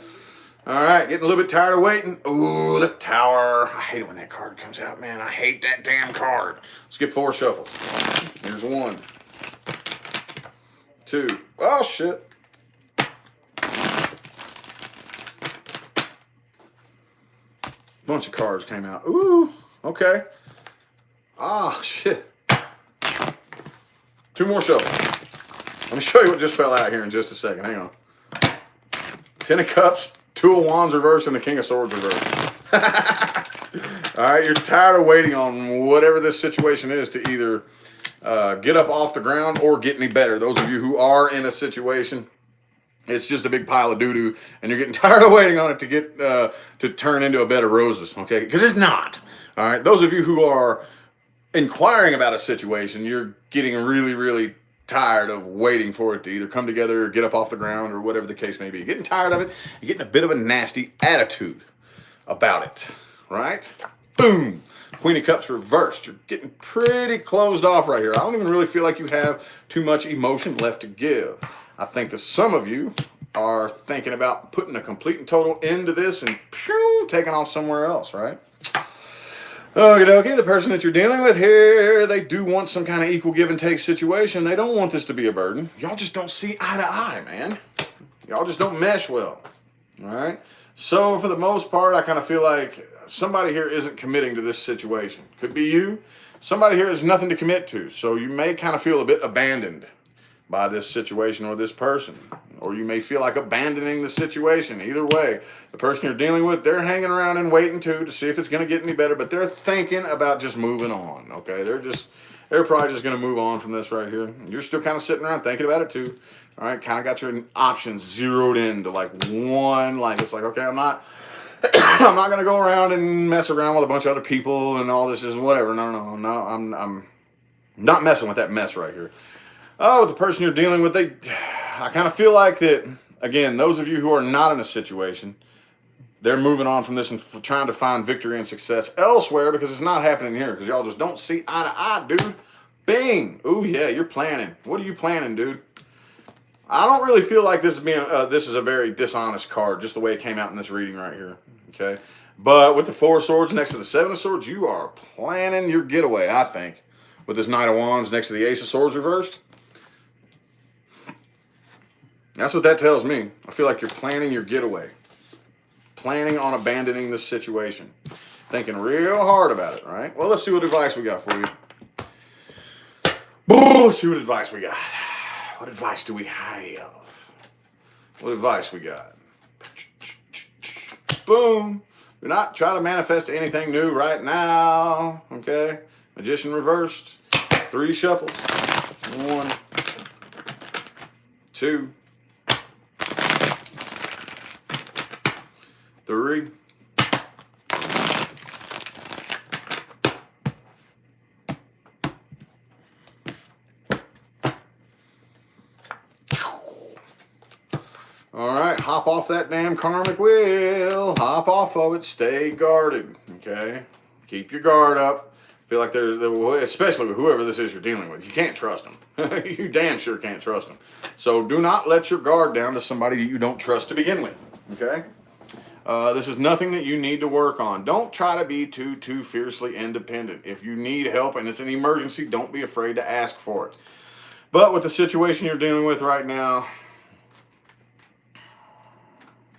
All right, getting a little bit tired of waiting. Ooh, the Tower. I hate it when that card comes out, man. I hate that damn card. Let's get 4 shuffles. Here's 1, 2. Oh, shit. Bunch of cards came out. Ooh, okay. Ah, shit. 2 more shuffles. Let me show you what just fell out here in just a second. Hang on. 10 of Cups, 2 of Wands reverse, and the King of Swords reverse. All right, you're tired of waiting on whatever this situation is to either get up off the ground or get any better. Those of you who are in a situation, it's just a big pile of doo-doo, and you're getting tired of waiting on it to get to turn into a bed of roses, okay? Because it's not. All right, those of you who are inquiring about a situation, you're getting really, really tired of waiting for it to either come together or get up off the ground or whatever the case may be. You're getting tired of it. You're getting a bit of a nasty attitude about it, right? Boom. Queen of Cups reversed. You're getting pretty closed off right here. I don't even really feel like you have too much emotion left to give. I think that some of you are thinking about putting a complete and total end to this and taking off somewhere else, right? Okie dokie, the person that you're dealing with here, they do want some kind of equal give and take situation. They don't want this to be a burden. Y'all just don't see eye to eye, man. Y'all just don't mesh well. All right? So for the most part, I kind of feel like somebody here isn't committing to this situation. Could be you. Somebody here has nothing to commit to. So you may kind of feel a bit abandoned. by this situation or this person. Or you may feel like abandoning the situation. Either way, the person you're dealing with, they're hanging around and waiting to see if it's going to get any better, but they're thinking about just moving on, okay? They're probably just going to move on from this right here. You're still kind of sitting around thinking about it too. All right, kind of got your options zeroed in to like one, like it's like, okay, I'm not I'm not going to go around and mess around with a bunch of other people and all this is whatever. No, I'm not messing with that mess right here. Oh, the person you're dealing with, I kind of feel like that, again, those of you who are not in a situation, they're moving on from this and trying to find victory and success elsewhere because it's not happening here because y'all just don't see eye to eye, dude. Bing. Ooh, yeah, you're planning. What are you planning, dude? I don't really feel like this is a very dishonest card, just the way it came out in this reading right here, okay? But with the Four of Swords next to the Seven of Swords, you are planning your getaway, I think. With this Knight of Wands next to the Ace of Swords reversed. That's what that tells me. I feel like you're planning your getaway. Planning on abandoning this situation. Thinking real hard about it, right? Well, let's see what advice we got for you. Let's see what advice we got. What advice do we have? What advice we got? Boom. Do not try to manifest anything new right now. Okay? Magician reversed. 3 shuffles. 1, 2, 3. All right, hop off that damn karmic wheel. Hop off of it. Stay guarded. Okay? Keep your guard up. Feel like especially with whoever this is you're dealing with, you can't trust them. You damn sure can't trust them. So do not let your guard down to somebody that you don't trust to begin with. Okay? This is nothing that you need to work on. Don't try to be too fiercely independent. If you need help and it's an emergency, don't be afraid to ask for it. But with the situation you're dealing with right now,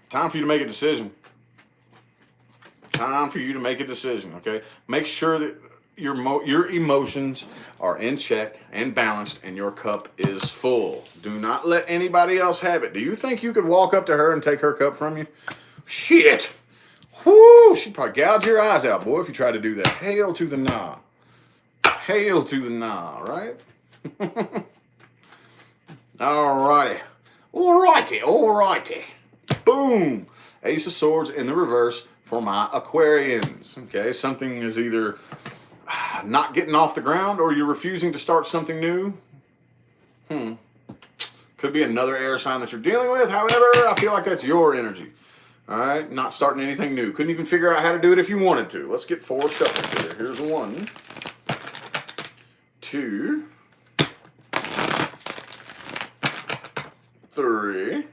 time for you to make a decision. Time for you to make a decision, okay? Make sure that your emotions are in check and balanced and your cup is full. Do not let anybody else have it. Do you think you could walk up to her and take her cup from you? Shit. Whoo, she'd probably gouge your eyes out, boy, if you try to do that. Hail to the nah. Hail to the nah, right? Alrighty. Alrighty. Boom. Ace of Swords in the reverse for my Aquarians. Okay, something is either not getting off the ground or you're refusing to start something new. Could be another air sign that you're dealing with. However, I feel like that's your energy. All right, not starting anything new. Couldn't even figure out how to do it if you wanted to. Let's get 4 shuffles here. Here's 1, 2, 3,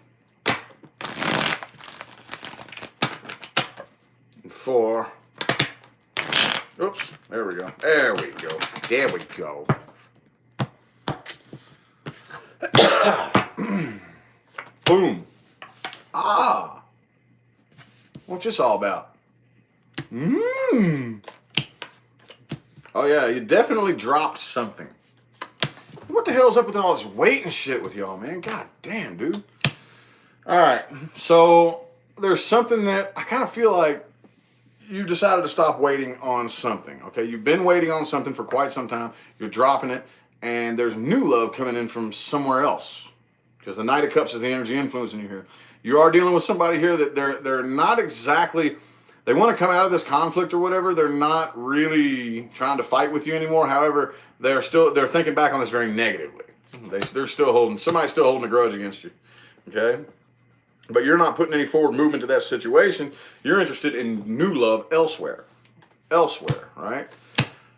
4. Oops, there we go. There we go. There we go. Boom. Ah. What's this all about? Oh yeah, you definitely dropped something. What the hell's up with all this weight and shit with y'all, man? God damn, dude. Alright, so there's something that I kind of feel like you decided to stop waiting on something, okay? You've been waiting on something for quite some time. You're dropping it, and there's new love coming in from somewhere else. Because the Knight of Cups is the energy influencing you here. You are dealing with somebody here that they're not exactly, they want to come out of this conflict or whatever. They're not really trying to fight with you anymore. However, they're thinking back on this very negatively. Somebody's still holding a grudge against you, okay? But you're not putting any forward movement to that situation. You're interested in new love elsewhere, right?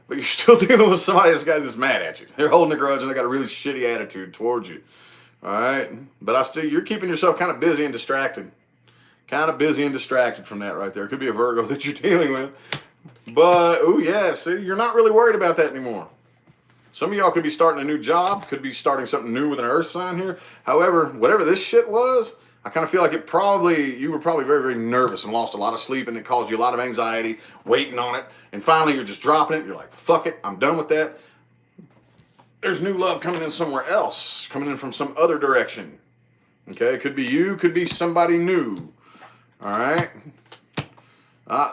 But you're still dealing with somebody that's mad at you. They're holding a grudge and they got a really shitty attitude towards you. All right, but you're keeping yourself kind of busy and distracted. Kind of busy and distracted from that right there. It could be a Virgo that you're dealing with. But, oh yeah, see, you're not really worried about that anymore. Some of y'all could be starting a new job, could be starting something new with an earth sign here. However, whatever this shit was, I kind of feel like you were probably very, very nervous and lost a lot of sleep and it caused you a lot of anxiety, waiting on it. And finally, you're just dropping it. You're like, fuck it, I'm done with that. there's new love coming in somewhere else, coming in from some other direction. Okay, it could be you, could be somebody new. All right.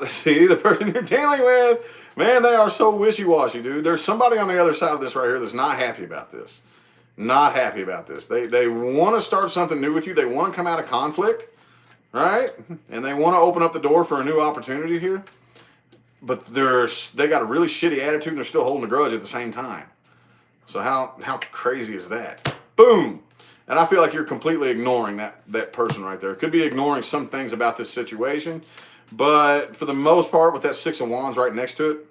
See, the person you're dealing with, man, they are so wishy-washy, dude. There's somebody on the other side of this right here that's not happy about this. Not happy about this. They want to start something new with you. They want to come out of conflict, right? And they want to open up the door for a new opportunity here. But they got a really shitty attitude and they're still holding a grudge at the same time. So how crazy is that? Boom! And I feel like you're completely ignoring that person right there. It could be ignoring some things about this situation. But for the most part, with that Six of Wands right next to it,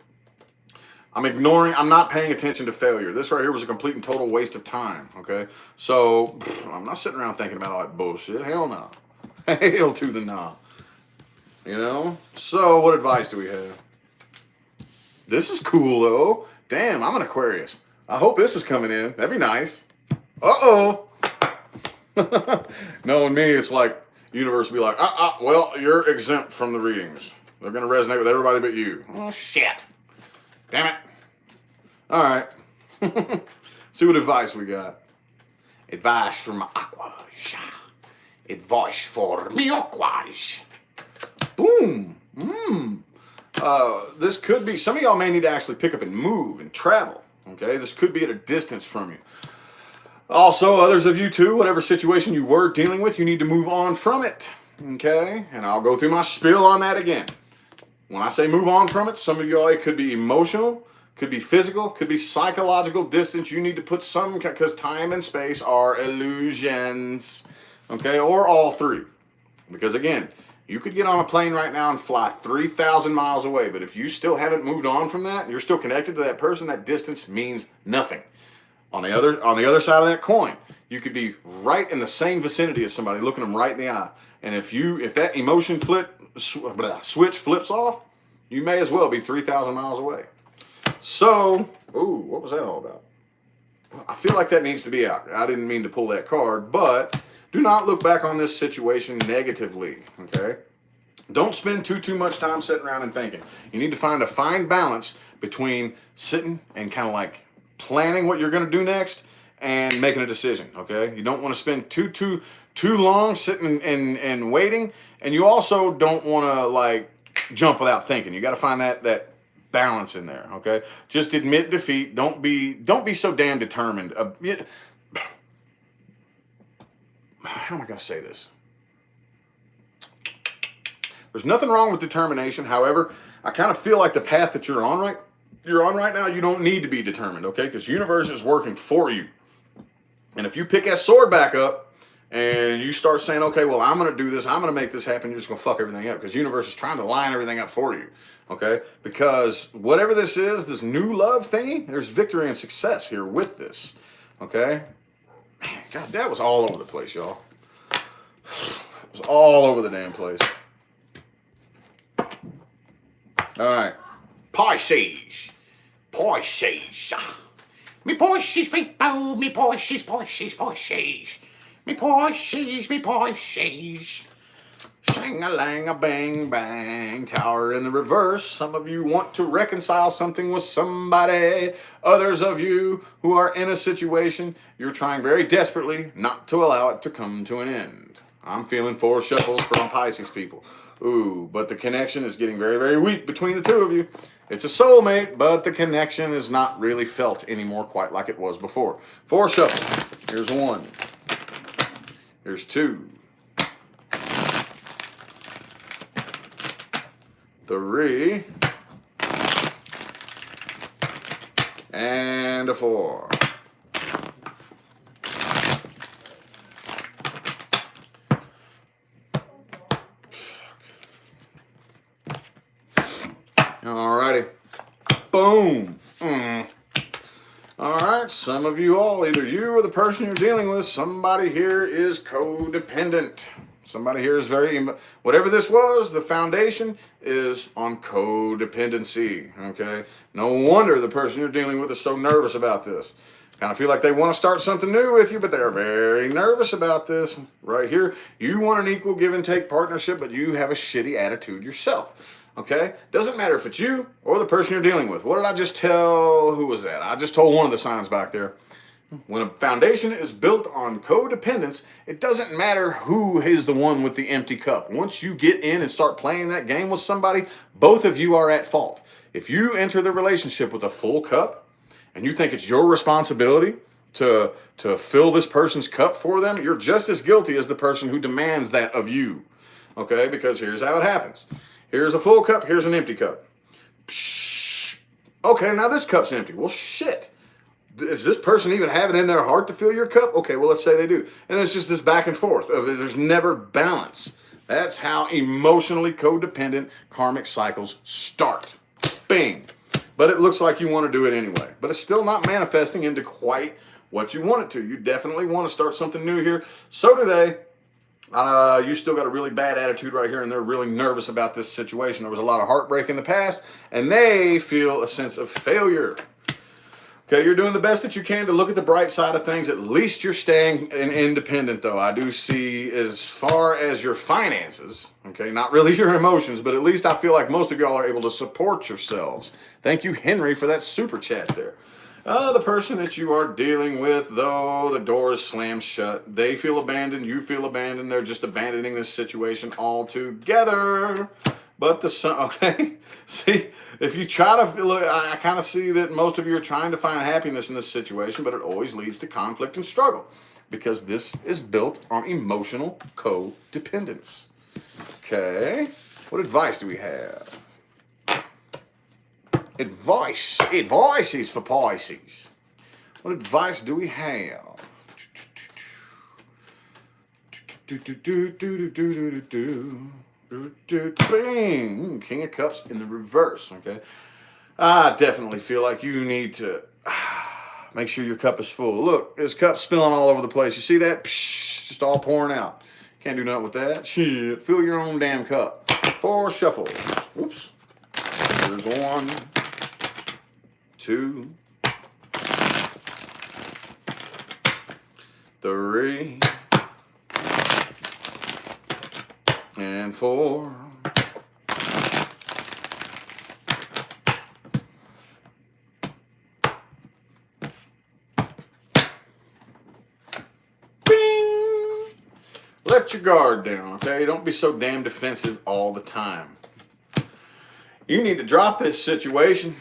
I'm not paying attention to failure. This right here was a complete and total waste of time, okay? So, I'm not sitting around thinking about all that bullshit. Hell no. Hell to the nah. You know? So, what advice do we have? This is cool, though. Damn, I'm an Aquarius. I hope this is coming in. That'd be nice. Uh-oh. Knowing me, it's like, universe will be like, well, you're exempt from the readings. They're going to resonate with everybody but you. Oh, shit. Damn it. All right. See what advice we got. Advice from Aquarius. Advice for me Aquarius. Boom. This could be, some of y'all may need to actually pick up and move and travel. Okay, this could be at a distance from you. Also, others of you too, whatever situation you were dealing with, you need to move on from it. Okay, and I'll go through my spiel on that again. When I say move on from it, some of y'all, it could be emotional, could be physical, could be psychological distance. You need to put some, because time and space are illusions. Okay, or all three. Because again, you could get on a plane right now and fly 3,000 miles away, but if you still haven't moved on from that, and you're still connected to that person, that distance means nothing. On the other side of that coin, you could be right in the same vicinity as somebody, looking them right in the eye. And if that emotion switch flips off, you may as well be 3,000 miles away. So, what was that all about? I feel like that needs to be out. I didn't mean to pull that card, but do not look back on this situation negatively, okay? Don't spend too much time sitting around and thinking. You need to find a fine balance between sitting and kind of like planning what you're going to do next and making a decision, okay? You don't want to spend too long sitting and waiting, and you also don't want to like jump without thinking. You got to find that balance in there, okay? Just admit defeat. Don't be so damn determined. How am I going to say this? There's nothing wrong with determination. However, I kind of feel like the path that you're on right now, you don't need to be determined, okay? Because universe is working for you. And if you pick that sword back up and you start saying, okay, well, I'm going to do this, I'm going to make this happen, you're just going to fuck everything up, because universe is trying to line everything up for you, okay? Because whatever this is, this new love thingy, there's victory and success here with this, okay? Man, God, that was all over the place, y'all. It was all over the damn place. All right. Pisces. Me Pisces, people, me Pisces. Me Pisces. Shang-a-lang-a-bang-bang. Tower in the reverse. Some of you want to reconcile something with somebody. Others of you who are in a situation, you're trying very desperately not to allow it to come to an end. I'm feeling 4 shuffles from Pisces people. But the connection is getting very, very weak between the two of you. It's a soulmate, but the connection is not really felt anymore quite like it was before. 4 shuffles. Here's 1. Here's 2. 3. And a 4. Alrighty. Boom. Alright, some of you all, either you or the person you're dealing with, somebody here is codependent. Somebody here is whatever this was, the foundation is on codependency, okay? No wonder the person you're dealing with is so nervous about this. Kind of feel like they want to start something new with you, but they're very nervous about this. Right here, you want an equal give and take partnership, but you have a shitty attitude yourself. Okay? Doesn't matter if it's you or the person you're dealing with. What did I just tell? Who was that? I just told one of the signs back there. When a foundation is built on codependence, it doesn't matter who is the one with the empty cup. Once you get in and start playing that game with somebody, both of you are at fault. If you enter the relationship with a full cup and you think it's your responsibility to fill this person's cup for them, you're just as guilty as the person who demands that of you. Okay? Because here's how it happens. Here's a full cup, here's an empty cup. Psh, okay, now this cup's empty. Well, shit. Does this person even have it in their heart to fill your cup? Okay, well, let's say they do. And it's just this back and forth. There's never balance. That's how emotionally codependent karmic cycles start. Bing. But it looks like you want to do it anyway. But it's still not manifesting into quite what you want it to. You definitely want to start something new here. So do they. You still got a really bad attitude right here, and they're really nervous about this situation. There was a lot of heartbreak in the past, and they feel a sense of failure. Okay, you're doing the best that you can to look at the bright side of things. At least you're staying independent, though. I do see, as far as your finances, okay, not really your emotions, but at least I feel like most of y'all are able to support yourselves. Thank you, Henry, for that super chat there. The person that you are dealing with, though, the door is slammed shut. They feel abandoned. You feel abandoned. They're just abandoning this situation altogether. But the sun, okay, see, if you try to look, I kind of see that most of you are trying to find happiness in this situation, but it always leads to conflict and struggle because this is built on emotional codependence. Okay, what advice do we have? Advice for Pisces. What advice do we have? Bing! King of Cups in the reverse, okay? I definitely feel like you need to make sure your cup is full. Look, there's cups spilling all over the place. You see that? Psh, just all pouring out. Can't do nothing with that. Shit, fill your own damn cup. 4 shuffles. Whoops. There's 1, 2, 3, and 4. Bing! Let your guard down, okay? Don't be so damn defensive all the time. You need to drop this situation.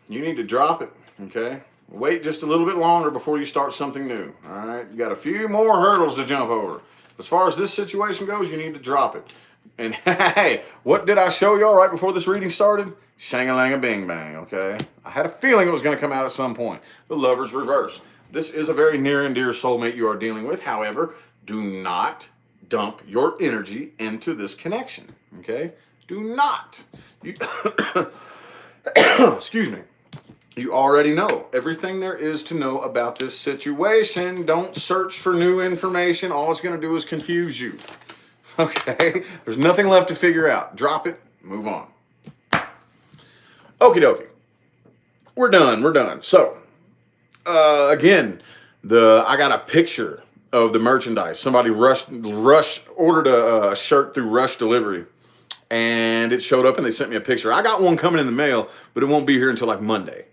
You need to drop it, okay? Wait just a little bit longer before you start something new, all right? You got a few more hurdles to jump over. As far as this situation goes, you need to drop it. And hey, what did I show y'all right before this reading started? Shang-a-lang-a-bing-bang, okay? I had a feeling it was going to come out at some point. The Lover's reverse. This is a very near and dear soulmate you are dealing with. However, do not dump your energy into this connection, okay? Do not. Excuse me. You already know everything there is to know about this situation. Don't search for new information. All it's going to do is confuse you. Okay? There's nothing left to figure out. Drop it. Move on. Okie dokie. We're done. So, again, I got a picture of the merchandise. Somebody ordered a shirt through Rush Delivery. And it showed up and they sent me a picture. I got one coming in the mail, but it won't be here until like Monday.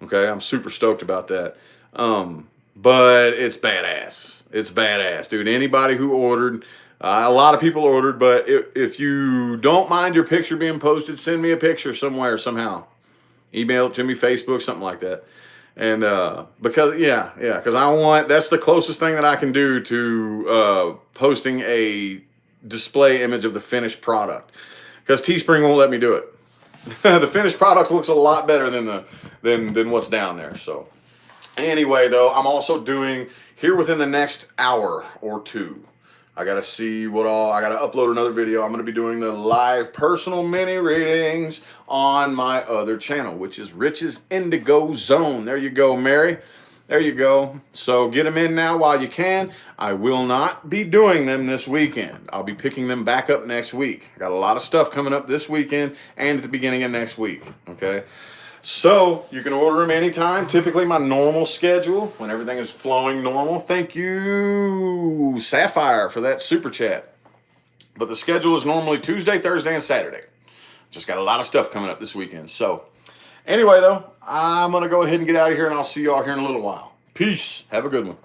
Okay, I'm super stoked about that. But it's badass. It's badass, dude. Anybody who ordered, a lot of people ordered, but if you don't mind your picture being posted, send me a picture somewhere, somehow. Email it to me, Facebook, something like that. And because that's the closest thing that I can do to posting a display image of the finished product. Because Teespring won't let me do it. The finished product looks a lot better than what's down there. So anyway, though, I'm also doing here within the next hour or two. I got to see I got to upload another video. I'm going to be doing the live personal mini readings on my other channel, which is Rich's Indigo Zone. There you go, Mary. There you go. So get them in now while you can. I will not be doing them this weekend. I'll be picking them back up next week. I got a lot of stuff coming up this weekend and at the beginning of next week. Okay. So you can order them anytime. Typically my normal schedule when everything is flowing normal. Thank you, Sapphire, for that super chat. But the schedule is normally Tuesday, Thursday, and Saturday. Just got a lot of stuff coming up this weekend. So anyway, though, I'm going to go ahead and get out of here, and I'll see y'all here in a little while. Peace. Have a good one.